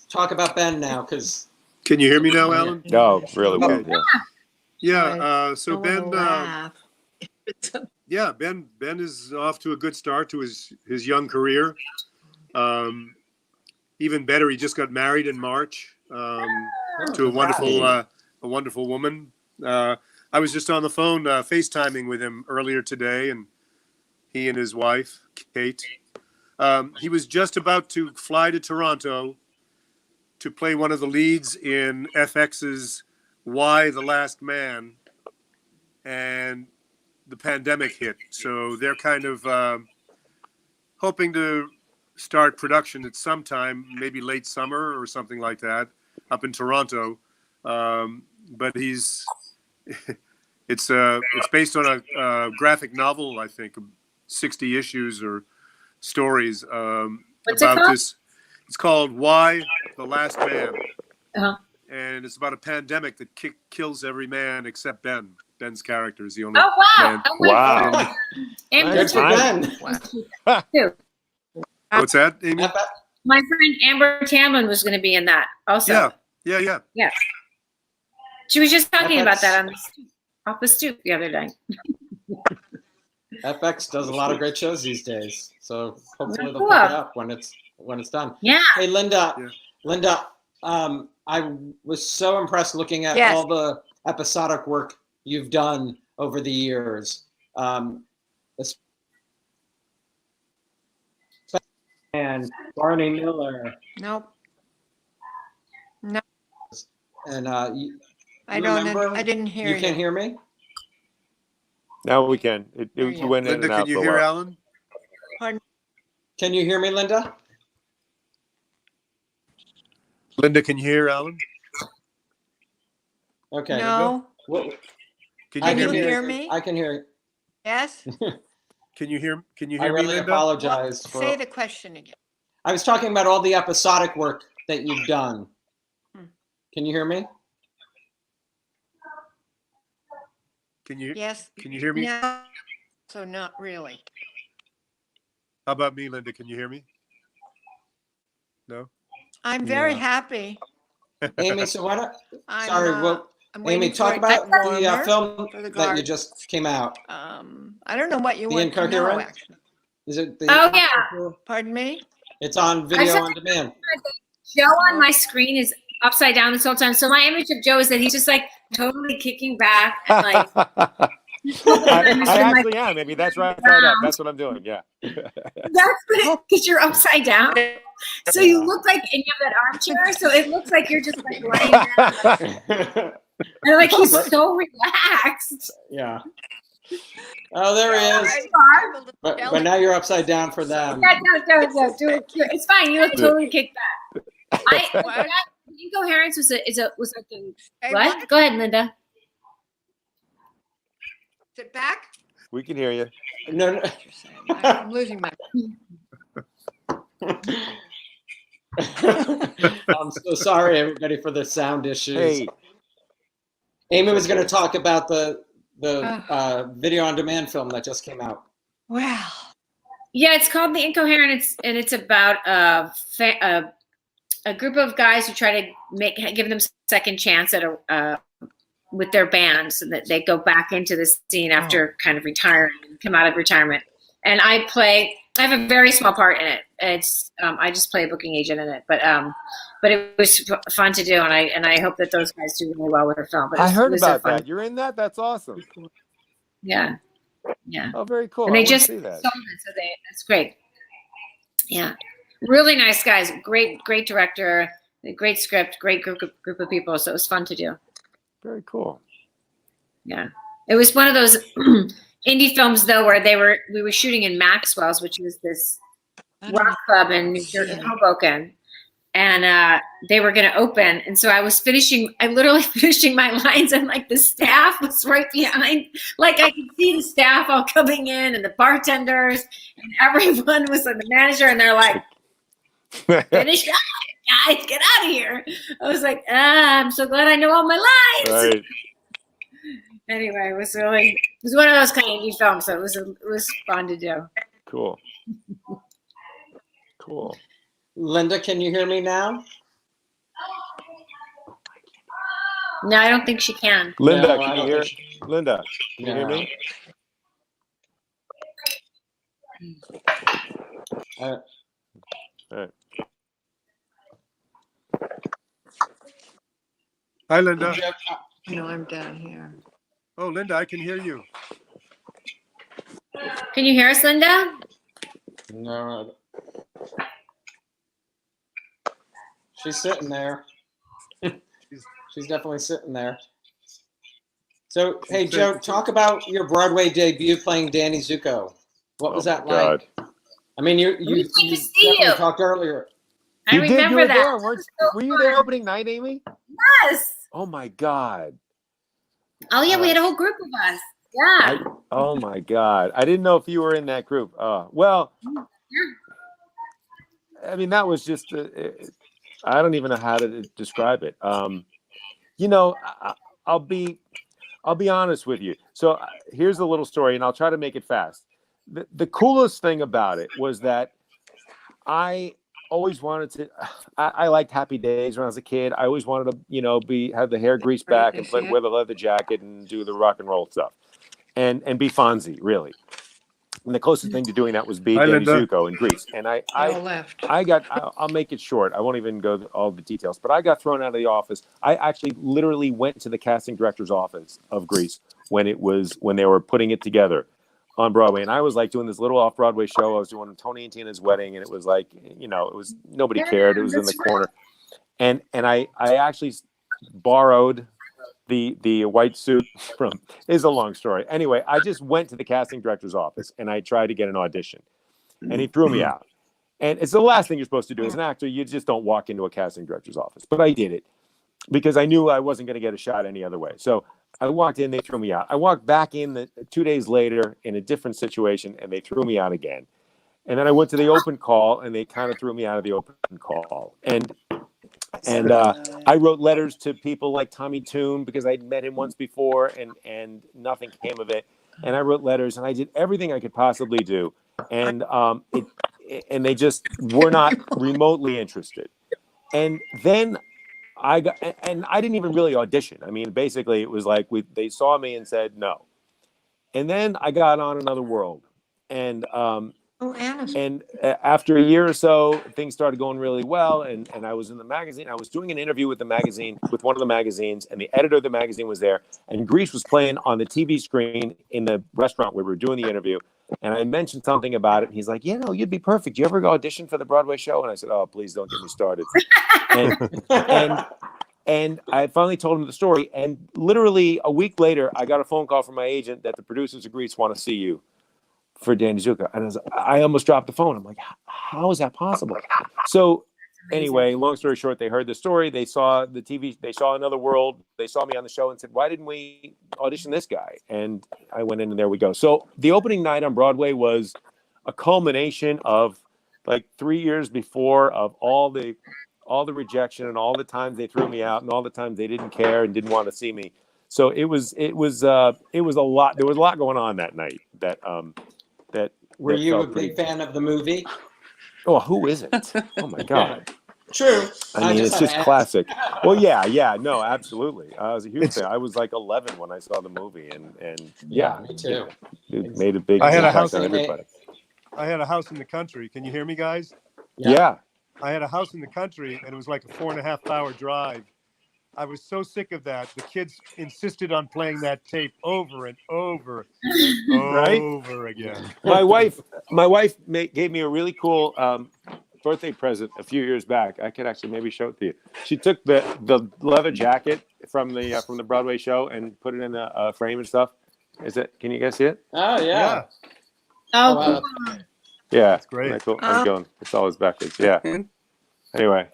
talk about Ben now, because. Can you hear me now, Alan? No, really good. Yeah. So Ben. Ben is off to a good start to his young career. Even better, he just got married in March to a wonderful woman. I was just on the phone FaceTiming with him earlier today, and he and his wife, Kate. He was just about to fly to Toronto to play one of the leads in FX's Why the Last Man, and the pandemic hit. So they're kind of hoping to start production at some time, maybe late summer or something like that, up in Toronto. But it's based on a graphic novel, I think, 60 issues or stories about this. It's called Why the Last Man. Uh-huh. And it's about a pandemic that kills every man except Ben. Ben's character is the only man. Wow. Good for Ben. What's that, Amy? My friend Amber Tamlin was going to be in that also. Yeah. She was just talking about that off the stoop the other day. FX does a lot of great shows these days, so hopefully they'll pick it up when it's done. Yeah. Hey, Linda, I was so impressed looking at all the episodic work you've done over the years. And Barney Miller. Nope. And I didn't hear you. You can't hear me? Now we can. It went in Linda, and out. can you hear Alan? Pardon? Can you hear me, Linda? Linda, can you hear Alan? Okay. No. Can you hear me? I can hear you. Yes. Can you hear me, I really Linda? apologize. Say the question again. I was talking about all the episodic work that you've done. Can you hear me? Yes. Can you hear me? No, so not really. How about me, Linda? Can you hear me? No. I'm very Yeah. happy. Amy, so why don't, I'm, sorry, I'm Amy, waiting talk for about it the warmer film for the that you guard. just came out. I don't know what you The want to know, Incoherent? actually. Is it the? Oh yeah, Pardon me? It's on I video just on demand. Joe on my screen is upside down this whole time. So my image of Joe is that he's just like totally kicking back and like. I actually am. Maybe that's right side up. That's what I'm doing. Yeah. That's because you're upside down. So you look like, and you have that armchair, so it looks like you're just like laying down. And like he's so relaxed. Yeah. Oh, there he is. But now you're upside down for them. Yeah, no, do it cute. It's fine. You look totally kicked back. What? Incoherence was like a Hey, what? Go ahead, Linda. Sit back. We can hear you. No, no. I'm losing my. I'm so sorry, everybody, for the sound issues. Hey, Amy was going to talk about the video on demand film that just came out. Well, Yeah, it's called The Incoherent, it's about a group of guys who try to give them second chance at with their band, so that they go back into the scene after kind of retiring, come out of retirement. And I have a very small part in it. It's I just play a booking agent in it, but it was fun to do, and I hope that those guys do really well with their film. But I heard it was so about fun. that. You're in that? That's awesome. Yeah. Oh, very cool. And I they want just to see that. sold it, so that's great. Yeah, really nice guys. Great director. Great script. Great group of people. So it was fun to do. Very cool. Yeah, it was one of those indie films though, where we were shooting in Maxwell's, which was this rock club in New Jersey, Hoboken, and they were going to open, and so I literally finishing my lines, and like the staff was right behind, like I could see the staff all coming in, and the bartenders, and everyone was like the manager, and they're like, "Finish up, guys, get out of here." I was like, I'm so glad I know all my lines. Right. Anyway, it was one of those kind of indie films, so it was fun to do. Cool. Cool. Linda, can you hear me now? No, I don't think she can. Linda, No, I can you don't hear? think Linda, can you hear No. me? Uh, All right. Hi, Linda. no, I'm down here. Oh, Linda, I can hear you. Can you hear us, Linda? No. She's sitting there. She's definitely sitting there. So, hey, Joe, talk about your Broadway debut playing Danny Zuko. What was that like? I mean, you definitely talked earlier. I remember you were that. there, were you there opening night, Amy? Yes. Oh my God. Oh yeah, we had a whole group of us. Yeah. Oh my God. I didn't know if you were in that group. Well, I mean, that was just, I don't even know how to describe it. You know, I'll be honest with you. So here's a little story, and I'll try to make it fast. The coolest thing about it was that I always wanted to. I liked Happy Days when I was a kid. I always wanted to, you know, have the hair greased back and wear the leather jacket and do the rock and roll stuff, and be Fonzie, really. And the closest thing to doing that was be Danny Zuko in Grease. And I'll make it short. I won't even go to all the details, but I got thrown out of the office. I actually literally went to the casting director's office of Grease when they were putting it together on Broadway. And I was like doing this little off-Broadway show. I was doing Tony and Tina's wedding, and it was like, you know, it was, nobody cared. It was in the corner. And I actually borrowed the white suit from, is a long story. Anyway, I just went to the casting director's office and I tried to get an audition, and he threw me out. And it's the last thing you're supposed to do as an actor. You just don't walk into a casting director's office. But I did it because I knew I wasn't going to get a shot any other way. So I walked in, they threw me out. I walked back in 2 days later in a different situation, and they threw me out again. And then I went to the open call, and they kind of threw me out of the open call. And And I wrote letters to people like Tommy Tune because I'd met him once before, and nothing came of it. And I wrote letters, and I did everything I could possibly do, and and they just were not remotely interested. And then I got, and I didn't even really audition. I mean, basically, it was like they saw me and said no. And then I got on Another World, and after a year or so, things started going really well, and I was in the magazine. I was doing an interview with one of the magazines, and the editor of the magazine was there, and Grease was playing on the TV screen in the restaurant where we were doing the interview, and I mentioned something about it, and he's like, you'd be perfect. You ever go audition for the Broadway show? And I said, oh, please don't get me started. And I finally told him the story, and literally a week later, I got a phone call from my agent that the producers of Grease want to see you for Danny Zuko. And I almost dropped the phone. I'm like, how is that possible? So anyway, long story short, they heard the story. They saw the TV. They saw Another World. They saw me on the show and said, why didn't we audition this guy? And I went in, and there we go. So the opening night on Broadway was a culmination of like 3 years before of all the rejection and all the times they threw me out and all the times they didn't care and didn't want to see me. So it was a lot. There was a lot going on that night. Were you a big fan of the movie? Oh, who isn't? Oh my God. True. I mean, it's just classic. Well, yeah, no, absolutely. I was a huge fan. I was like 11 when I saw the movie, and yeah, me too. It made a big I had a impact house on in everybody. I had a house in the country. Can you hear me, guys? Yeah. I had a house in the country, and it was like a 4.5 hour drive. I was so sick of that. The kids insisted on playing that tape over and over and Right? over again. My wife gave me a really cool birthday present a few years back. I could actually maybe show it to you. She took the leather jacket from the Broadway show and put it in a frame and stuff. Can you guys see it? Oh yeah. Oh, wow. cool. Yeah, That's great. Isn't that cool? I'm going. It's always backwards. Yeah. Anyway,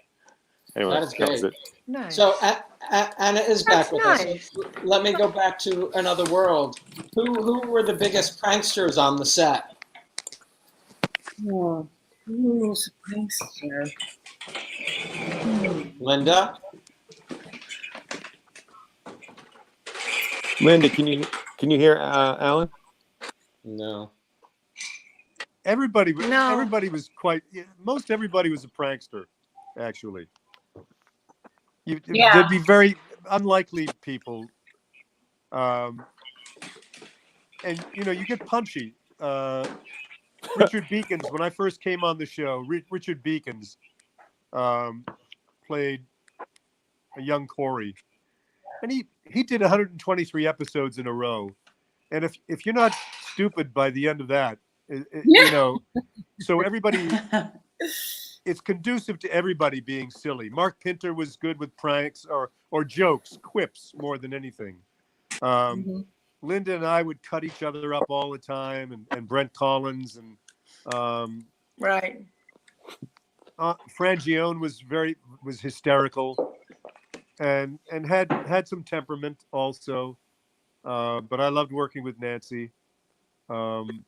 That is great. was it. Nice. So Anna is back That's with nice. us. Let me go back to Another World. Who were the biggest pranksters on the set? Oh, who's a prankster? Linda? Linda, can you hear Alan? No. Everybody was most everybody was a prankster, actually. Yeah. There'd be very unlikely people. And you get punchy. Richard Beacons, when I first came on the show, Richard Beacons played a young Corey. And he did 123 episodes in a row. And if you're not stupid by the end of that, so everybody, it's conducive to everybody being silly. Mark Pinter was good with pranks or jokes, quips more than anything. Linda and I would cut each other up all the time, and Brent Collins and Right. Frangione was hysterical, and had some temperament also. But I loved working with Nancy. And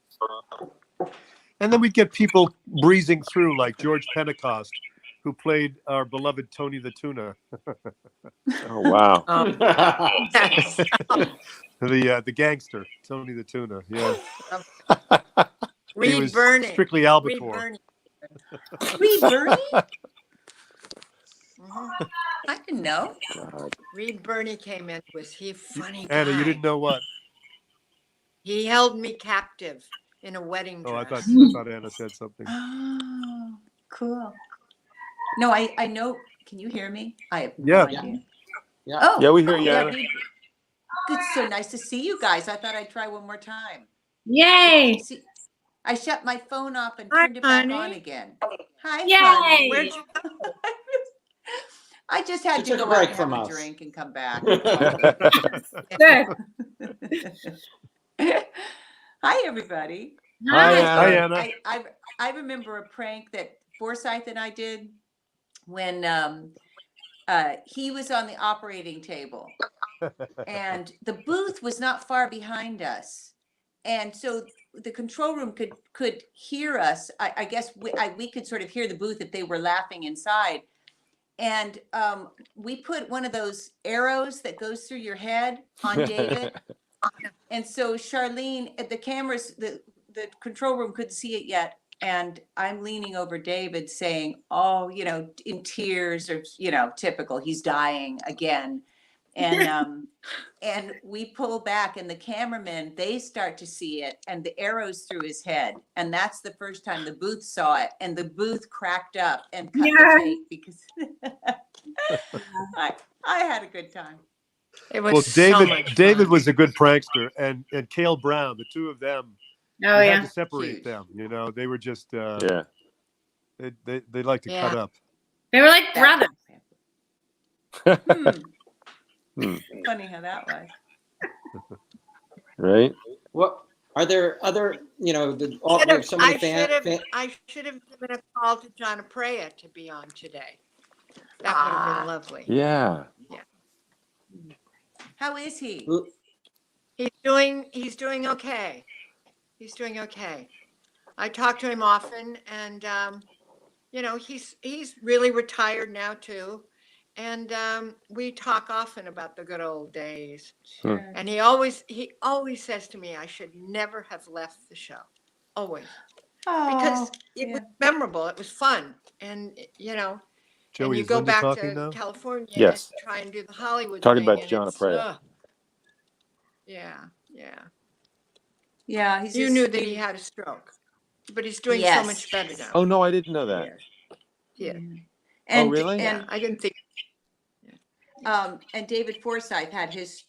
then we'd get people breezing through, like George Pentecost, who played our beloved Tony the Tuna. Oh wow! Yes. The gangster, Tony the Tuna. Yeah. He Reed was Bernie. strictly Albacore. Reed Bernie? I didn't know. Reed Bernie came in. Was he funny? Anna, you guy. didn't know what? He held me captive in a wedding dress. Oh, I thought Anna said something. Oh, cool. No, I know. Can you hear me? I have no Yeah. idea. Yeah. Oh, Yeah, we hear you, Anna. It's so nice to see you guys. I thought I'd try one more time. Yay! See, I shut my phone off and Hi, turned it back honey. on again. Hi, Yay! honey. Where'd you I just had She to took go a out break and from have us. a drink and come back. Good. Hi, everybody. Hi, Hi, Anna. Anna. I remember a prank that Forsyth and I did when he was on the operating table, and the booth was not far behind us, and so the control room could hear us. I guess we could sort of hear the booth if they were laughing inside. And we put one of those arrows that goes through your head on David. And so Charlene, at the cameras, the control room couldn't see it yet. And I'm leaning over David saying, oh, you know, in tears, or, you know, typical, he's dying again. And we pull back, and the cameramen, they start to see it, and the arrows through his head. And that's the first time the booth saw it, and the booth cracked up and cut the tape, because I had a good time. It was Well, so much David fun. was a good prankster, and Cale Brown, the two of them, Oh you yeah. had to separate Huge. them. You know, they were just Yeah. they like to cut Yeah. up. They were like brothers. Hmm. Funny how that was. Right. What are there other, you know, we Should have have- so many I should have given a call to John Aprea to be on today. That would have been lovely. Yeah. How is he? He's doing okay. He's doing okay. I talk to him often, and you know, he's really retired now too. And we talk often about the good old days. Sure. And he always says to me, I should never have left the show. Always. Because it was memorable. It was fun. And you know, Joey, and you is go Linda back talking to now? California Yes. and try and do the Hollywood Talking thing, about and John it's, Aprea. Yeah. Yeah, he's You just- knew that he had a stroke, but he's doing so Yes. much better now. Oh no, I didn't know that. Yeah. And, really? And Yeah, I didn't think. and David Forsythe had his.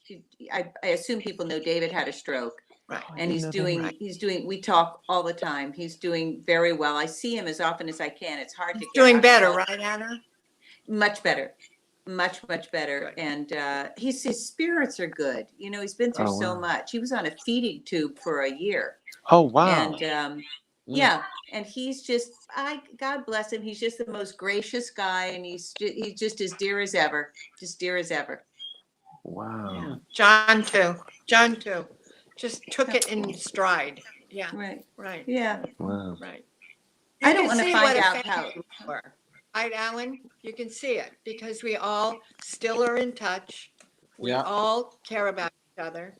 I assume people know David had a stroke, Right. and he's doing. Right. He's doing. We talk all the time. He's doing very well. I see him as often as I can. It's hard to He's get doing on better, call. right, Anna? Much better, much better. Good. And his spirits are good. You know, he's been through Oh, so wow. much. He was on a feeding tube for a year. Oh wow. And yeah, and he's just, God bless him. He's just the most gracious guy, and he's just as dear as ever, just dear as ever. Wow. John too. Just took it in stride. Yeah. Right. Right. Yeah. Wow. Right. I You don't can want to see find what a out fan how. you were. Right, Alan? You can see it because we all still are in touch. We Yeah. all care about each other.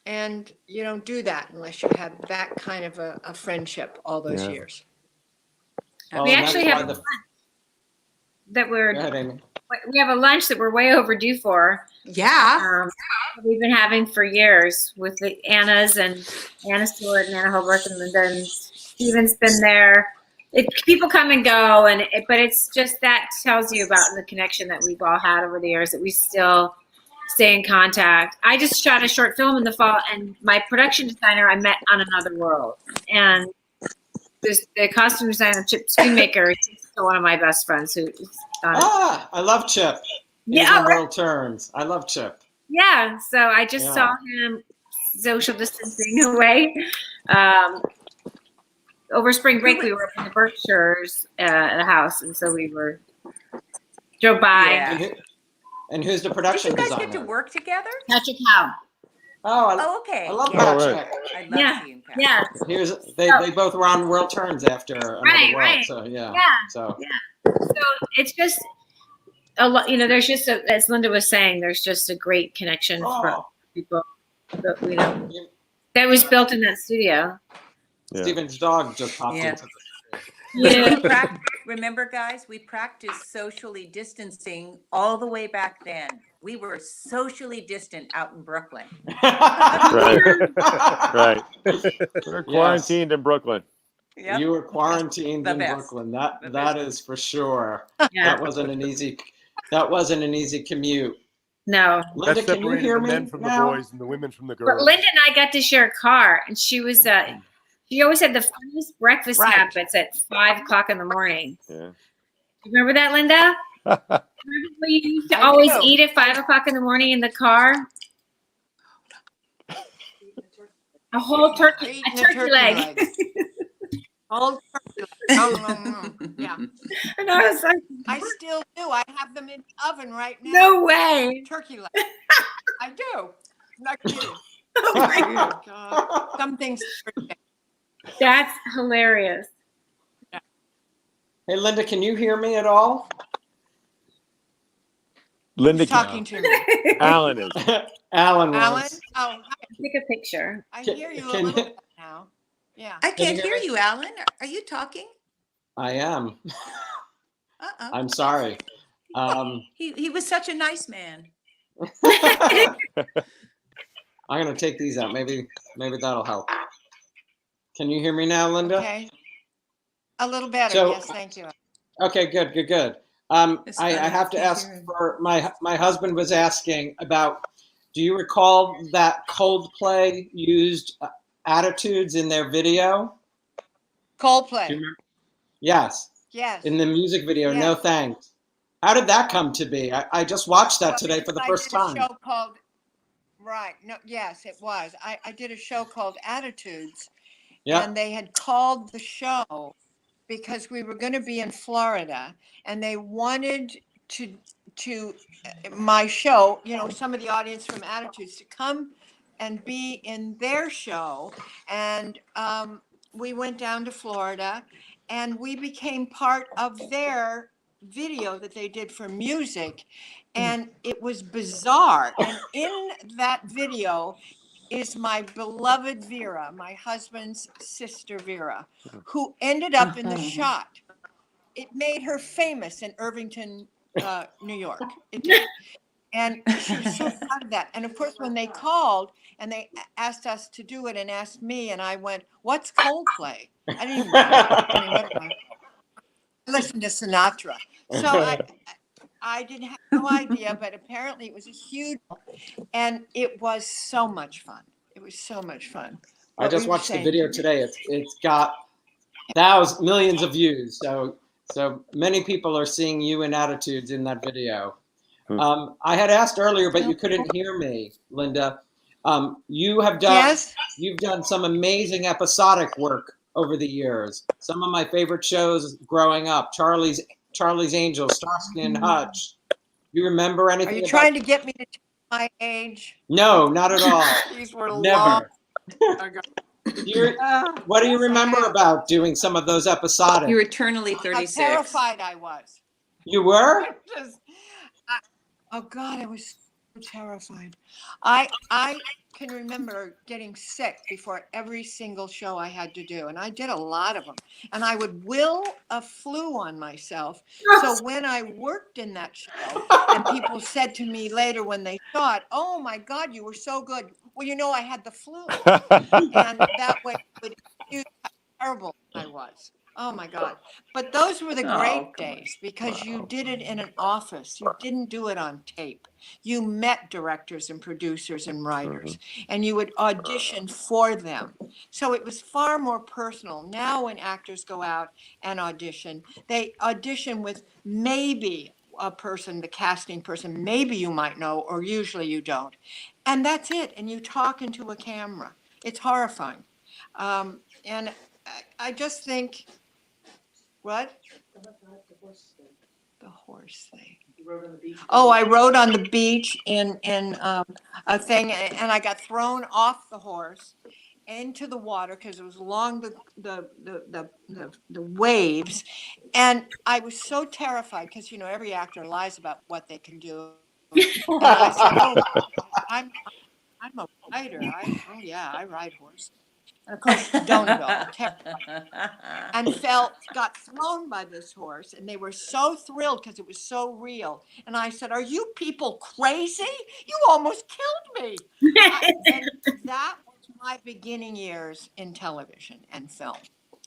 And you don't do that unless you have that kind of a friendship all those Yeah. years. Oh, We and actually that's have why a lunch that we're Go ahead, Amy. we have a lunch that we're way overdue for. Yeah. We've been having for years with the Annas and Anna Stewart and Anna Holbrook and Linda, and Steven's been there. People come and go, but it's just that tells you about the connection that we've all had over the years, that we still stay in contact. I just shot a short film in the fall, and my production designer I met on another world, and the costume designer, Chip Screenmaker, is still one of my best friends who's on it. I love Chip. Yeah, Even World Turns. I love Chip. Yeah, so I just Yeah. saw him social distancing away. Over spring break, we were up in the Berkshires at a house, and so we drove by. Yeah. And who's the Did production you guys designer? get to work together? Patrick Howe. Oh, Oh, okay. I love yeah. Oh, Patrick. right. I love Yeah, seeing Pat. yeah. They both were on World Turns after Another Right, World. right. So yeah. Yeah. So So it's just a lot. You know, there's just as Linda was saying, there's just a great connection for people. That was built in that studio. Yeah. Steven's dog just popped Yeah. into the Yeah. Remember, guys, we practiced socially distancing all the way back then. We were socially distant out in Brooklyn. Right. Right. We're quarantined in Brooklyn. Yep. You were quarantined The in best. Brooklyn. The That is for sure. Yeah. That wasn't an easy commute. No. Linda, That can you separated hear the me men from now? the boys and the women from the But girls. Linda and I got to share a car, and she was she always had the funniest breakfast Right. habits at 5:00 in the morning. Yeah. Remember that, Linda? Remember when you used to I always do. eat at 5:00 in the morning in the car? A whole turkey, Eating a turkey leg. All turkey leg. Yeah. And I was like, I still do. I have them in the oven right now. no way. Turkey leg. I do. Not kidding. Oh my God. Some things. That's hilarious. Hey, Linda, can you hear me at all? Linda Who's talking to me? Alan is. Alan Alan? was. Oh, Take a picture. I Can- hear you a can- little bit now. Yeah. I Can you can't hear hear me? you, Alan. Are you talking? I am. Uh-oh. I'm sorry. He was such a nice man. I'm gonna take these out. Maybe that'll help. Can you hear me now, Linda? Okay. A little better. So- Yes, thank you. Okay, good. It's I funny, have to can't ask hear him. for my husband was asking about. Do you recall that Coldplay used attitudes in their video? Do you Coldplay. remember? Yes, Yes. in the music video. No Yes. thanks. How did that come to be? I just watched that Well, today for the I first did a time. show called, right. No, yes, it was. I did a show called Attitudes, Yeah. and they had called the show because we were going to be in Florida, and they wanted to my show, you know, some of the audience from Attitudes to come and be in their show, and we went down to Florida, and we became part of their video that they did for music, and it was bizarre. And in that video is my beloved Vera, my husband's sister Vera, who ended up in the shot. It made her famous in Irvington, New York. It did. And she was so proud of that. And of course, when they called and they asked us to do it and asked me, and I went, "What's Coldplay?" I didn't even know. I mean, what am I? I listened to Sinatra. So I didn't have no idea, but apparently it was a huge, and it was so much fun. It was so much fun. I What just were you watched the saying? video today. It's got millions of views. So many people are seeing you in Attitudes in that video. I had asked earlier, but you couldn't hear me, Linda. You've done some amazing episodic work over the years. Some of my favorite shows growing up: Charlie's Angels, Starsky and Hutch. You remember Are anything? you trying to get me to tell my age? No, not at all. These were long Never. ago. What do you Yes, I remember have. about doing some of those episodic? You're eternally How 36. terrified I was. You were? Oh God, I was so terrified. I can remember getting sick before every single show I had to do, and I did a lot of them. And I would will a flu on myself. So when I worked in that show, and people said to me later when they saw it, "Oh my God, you were so good." Well, you know, I had the flu, and that way it would excuse how terrible I was. Oh my God. But those were the Oh, great come on. days because you did it in an office. You didn't do it on tape. You met directors and producers and writers, and you would audition for them. So it was far more personal. Now when actors go out and audition, they audition with maybe a person, the casting person, maybe you might know, or usually you don't. And that's it. And you talk into a camera. It's horrifying. And I just think, what? The horse thing. Oh, I rode on the beach in a thing, and I got thrown off the horse into the water because it was along the waves, and I was so terrified because, you know, every actor lies about what they can do, and I said, "Oh, I'm a rider. I ride horses." And of course, don't at all. And got thrown by this horse, and they were so thrilled because it was so real. And I said, "Are you people crazy? You almost killed me." And that was my beginning years in television and film.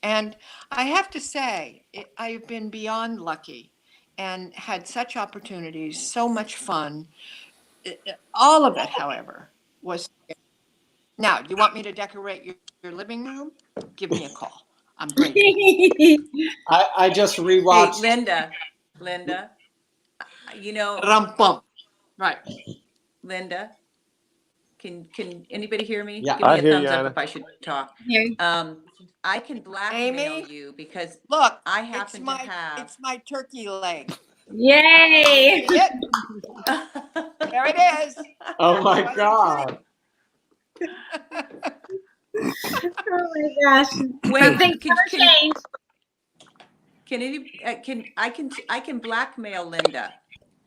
And I have to say, I've been beyond lucky and had such opportunities, so much fun. All of it, however, was. Now, do you want me to decorate your living room? Give me a call. I'm great. I just Hey, rewatched. Linda, you know, Rum-pum. Right. Linda, can anybody hear me? Yeah. Give me I a hear thumbs you, up Anna. if I should talk. Here. I can blackmail Amy? you because Look, I happen to have. it's my turkey leg. Yay! See it? There it is. Oh my God. Oh my gosh. Wait, Things never change. can I can blackmail Linda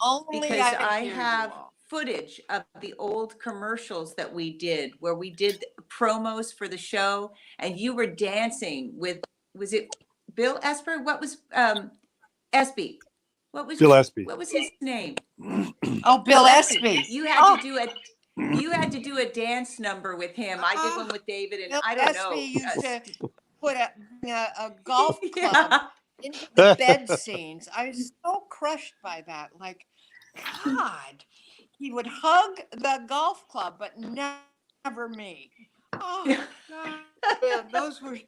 Only because could I hear you have all. footage of the old commercials that we did where we did promos for the show and you were dancing with, was it Bill Esper? What was Espy? Bill Espy. What was his name? Oh, Bill Espy. You had to do a dance number with him. I did one with David, and Bill I don't Espy know. used to put a golf club Yeah. into the bed scenes. I was so crushed by that. Like, God, he would hug the golf club, but never me. Oh, God. Yeah, those were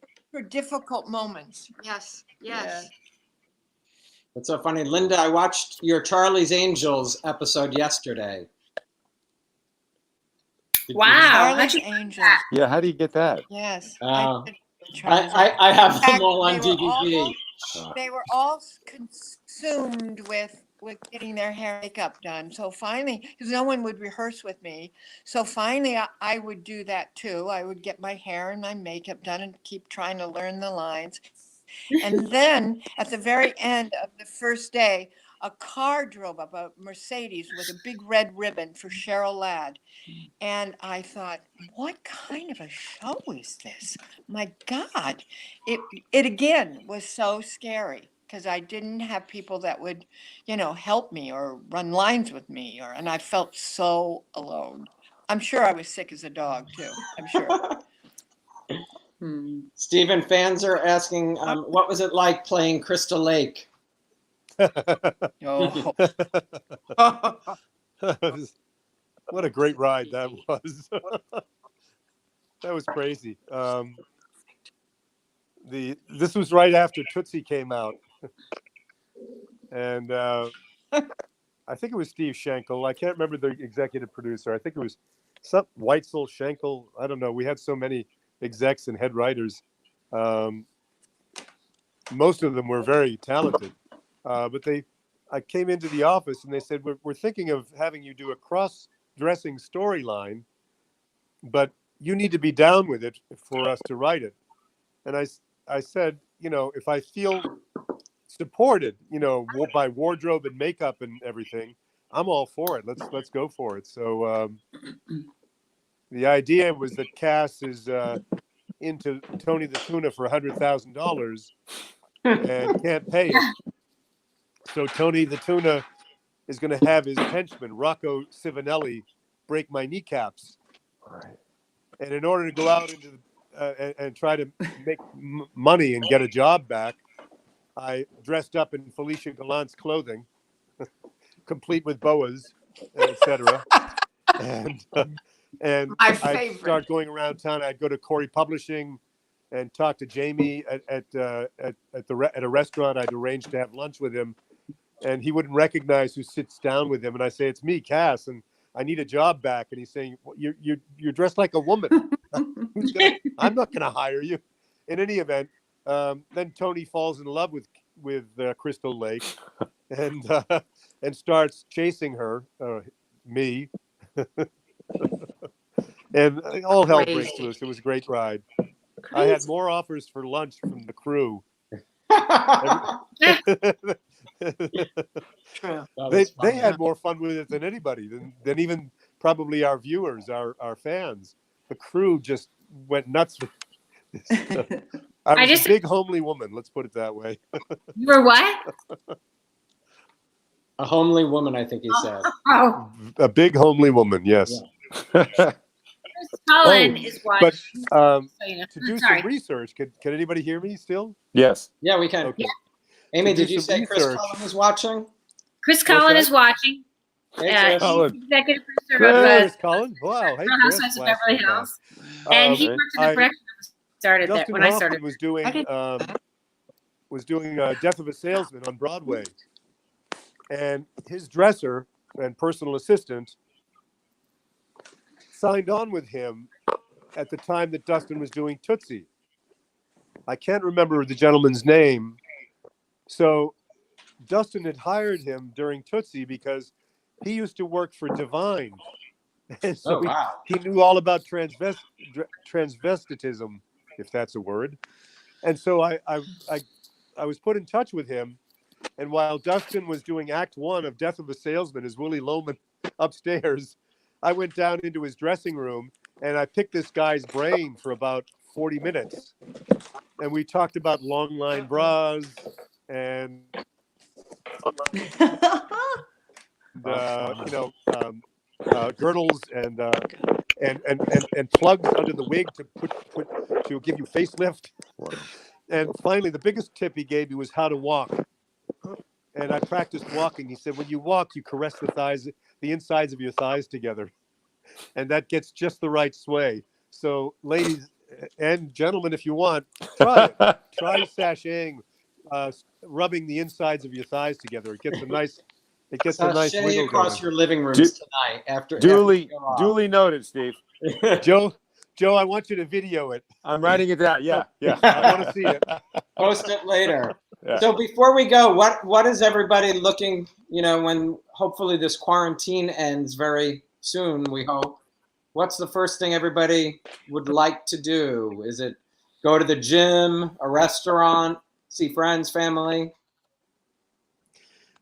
difficult moments. Yes, yes. That's so funny. Linda, I watched your Charlie's Angels episode yesterday. Did you- Wow. Charlie's how'd you- Angels. Yeah, how do you get that? Yes, Oh. did Charlie's I have In fact, them all on they were DVD. they were all consumed with getting their hair and makeup done. So finally, because no one would rehearse with me, so finally I would do that too. I would get my hair and my makeup done and keep trying to learn the lines. And then at the very end of the first day, a car drove up, a Mercedes with a big red ribbon for Cheryl Ladd. And I thought, what kind of a show is this? My God, it again was so scary because I didn't have people that would, help me or run lines with me, and I felt so alone. I'm sure I was sick as a dog too. I'm sure. Stephen, fans are asking, what was it like playing Crystal Lake? Oh. What a great ride that was. That was crazy. This was right after Tootsie came out. And I think it was Steve Schenkel. I can't remember the executive producer. I think it was some Weitzel, Schenkel. I don't know. We had so many execs and head writers. Most of them were very talented. But I came into the office and they said, we're thinking of having you do a cross-dressing storyline, but you need to be down with it for us to write it. And I said, if I feel supported, by wardrobe and makeup and everything, I'm all for it. Let's go for it. So the idea was that Cass is into Tony the Tuna for $100,000 and can't pay it. So Tony the Tuna is going to have his henchman Rocco Sivanelli break my kneecaps. And in order to go out into and try to make money and get a job back, I dressed up in Felicia Gallant's clothing, complete with boas, etc. And I'd start going around town. I'd go to Corey Publishing and talk to Jamie at a restaurant. I'd arrange to have lunch with him, and he wouldn't recognize who sits down with him. And I say, "It's me, Cass, and I need a job back." And he's saying, "You're dressed like a woman. I'm not going to hire you." In any event, then Tony falls in love with Crystal Lake, and starts chasing her, me, and all hell breaks loose. It was a great ride. I had more offers for lunch from the crew. True. They had more fun with it than anybody, than even probably our viewers, our fans. The crew just went nuts with this. I was a big homely woman, let's put it that way. You were what? A homely woman, I think he said. Oh, A big homely woman, yes. Yeah. Colin is watching. But so you know. to do Sorry. some research, can anybody hear me still? Yes. Yeah, we can. Okay. Amy, To do did you some say Chris research. Cullen was watching? Chris Collin that? is watching. Hey, Chris. He's executive producer of Chris Collins. Wow. Hey, Real Chris. Housewives of Beverly Hills. Wow. And he worked in the production started that Dustin when I Hoffman started. was doing Death of a Salesman on Broadway, and his dresser and personal assistant signed on with him at the time that Dustin was doing Tootsie. I can't remember the gentleman's name. So Dustin had hired him during Tootsie because he used to work for Divine. And so Oh, wow. he knew all about transvestitism, if that's a word. And so I was put in touch with him, And while Dustin was doing Act 1 of Death of a Salesman as Willie Loman upstairs, I went down into his dressing room and I picked this guy's brain for about 40 minutes. And we talked about long line bras and girdles and plugs under the wig to give you facelift. And finally, the biggest tip he gave me was how to walk. And I practiced walking. He said, when you walk, you caress the insides of your thighs together, and that gets just the right sway. So, ladies and gentlemen, if you want, try it. Try sashaying, rubbing the insides of your thighs together. It gets a nice Sashaying wiggle across going. your living rooms tonight after Duly you go off. noted, Steve. Joe, I want you to video it. I'm writing it down. Yeah. I want to see it. Post it later. Yeah. So before we go, what is everybody looking, when hopefully this quarantine ends very soon, we hope. What's the first thing everybody would like to do? Is it go to the gym, a restaurant, see friends, family?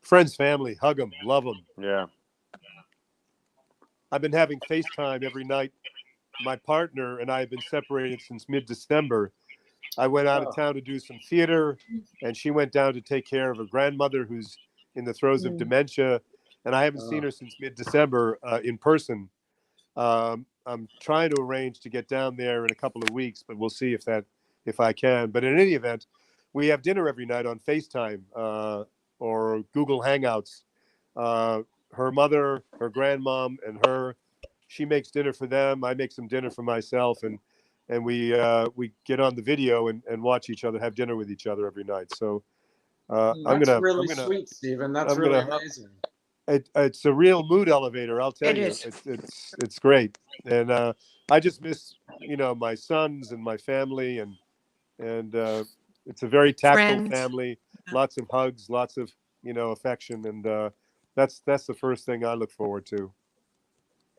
Friends, family, hug them, love them. Yeah. I've been having FaceTime every night. My partner and I have been separated since mid-December. I went out of town to do some theater, and she went down to take care of her grandmother who's in the throes of dementia, and I haven't seen her since mid-December in person. I'm trying to arrange to get down there in a couple of weeks, but we'll see if I can. But in any event, we have dinner every night on FaceTime or Google Hangouts. Her mother, her grandmom, and her. She makes dinner for them. I make some dinner for myself, and we get on the video and watch each other, have dinner with each other every night. So That's really sweet, Stephen. That's really amazing. It's a real mood elevator, I'll tell you. It's great, and I just miss my sons and my family, and it's a very tactile family. Lots of hugs, lots of affection, and that's the first thing I look forward to.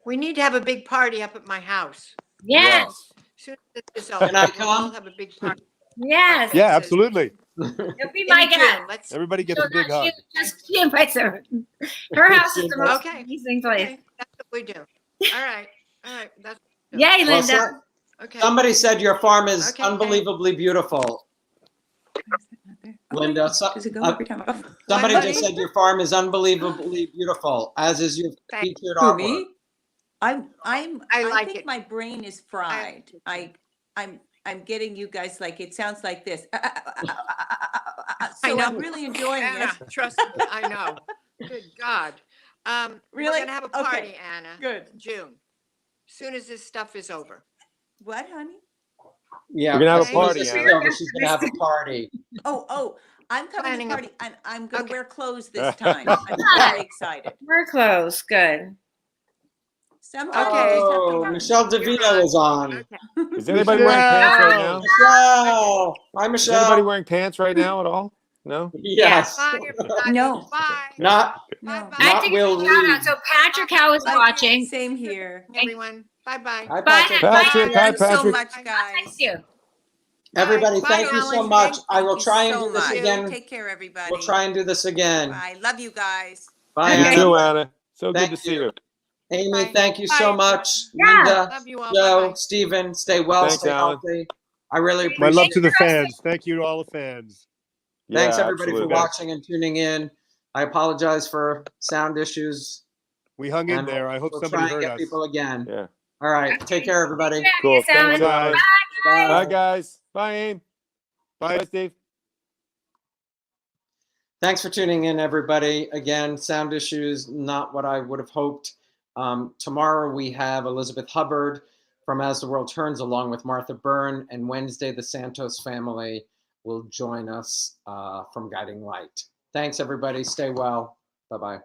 We need to have a big party up at my house. Yes. As soon as this is over, Can I we'll all come? have a big party. Yes. Yeah, absolutely. You'll be my guest. Let's. Everybody gets a big hug. She invites her. Her house is the most Okay. amazing place. Okay, that's what we do. All right. That's Yay, Well, Linda. okay. somebody said your farm is Okay. unbelievably beautiful. Linda, Does it go every time? somebody Hi, just buddy. said your farm is unbelievably beautiful, as is your Thank featured Who, artwork. me? I like think it. my brain is fried. I'm getting you guys it sounds like this. I So know. I'm really enjoying Anna, it. trust me, I know. Good God. Really? We're gonna have a party, Okay. Anna. Good. June. Soon as this stuff is over. What, honey? Yeah, We're gonna have a as soon as party, this is Anna. over, she's gonna have a party. Oh, I'm coming Planning to a- party and I'm gonna Okay. wear clothes this time. I'm very excited. We're close. Good. Sometimes Okay. you just have to Oh, run. Michelle DeVito is on. Okay. Is anybody wearing pants right now? Michelle! Hi, Is Michelle. anybody wearing pants right now at all? No. Yes. Bye, everybody. No. Bye. Not No. Bye-bye. I Not think Will it's a shout Reed. out. So Patrick Howe is watching. Same here. Everyone. Bye-bye. Hi, Bye. Patrick. Patrick, hi, Thanks so Patrick. much, Thank guys. you. Everybody, Bye, thank you so Alan. much. I Thank will you try and so do this much. again. Take care, everybody. We'll try and do this again. Bye. Love you guys. Bye, You Okay. too, Anna. Anna. So good Thank to see you. you. Amy, Bye. thank you so Bye. much. Yeah. Linda, Love you all. Joe, Bye-bye. Stephen, stay well, Thanks, stay Alan. healthy. I really My appreciate love it. to the fans. Thank you to all the fans. Thanks, Yeah, everybody, absolutely. for watching and tuning in. I apologize for sound issues. We hung in And there. I hope we'll somebody try and heard get us. people again. Yeah. All right. Take care, everybody. Cool. Yes, Alan. Thanks, Alan. Bye. Bye, guys. Bye, Aim. Bye. Bye, Steve. Thanks for tuning in, everybody. Again, sound issues, not what I would have hoped. Tomorrow we have Elizabeth Hubbard from As the World Turns, along with Martha Byrne. And Wednesday, the Santos family will join us from Guiding Light. Thanks, everybody. Stay well. Bye-bye.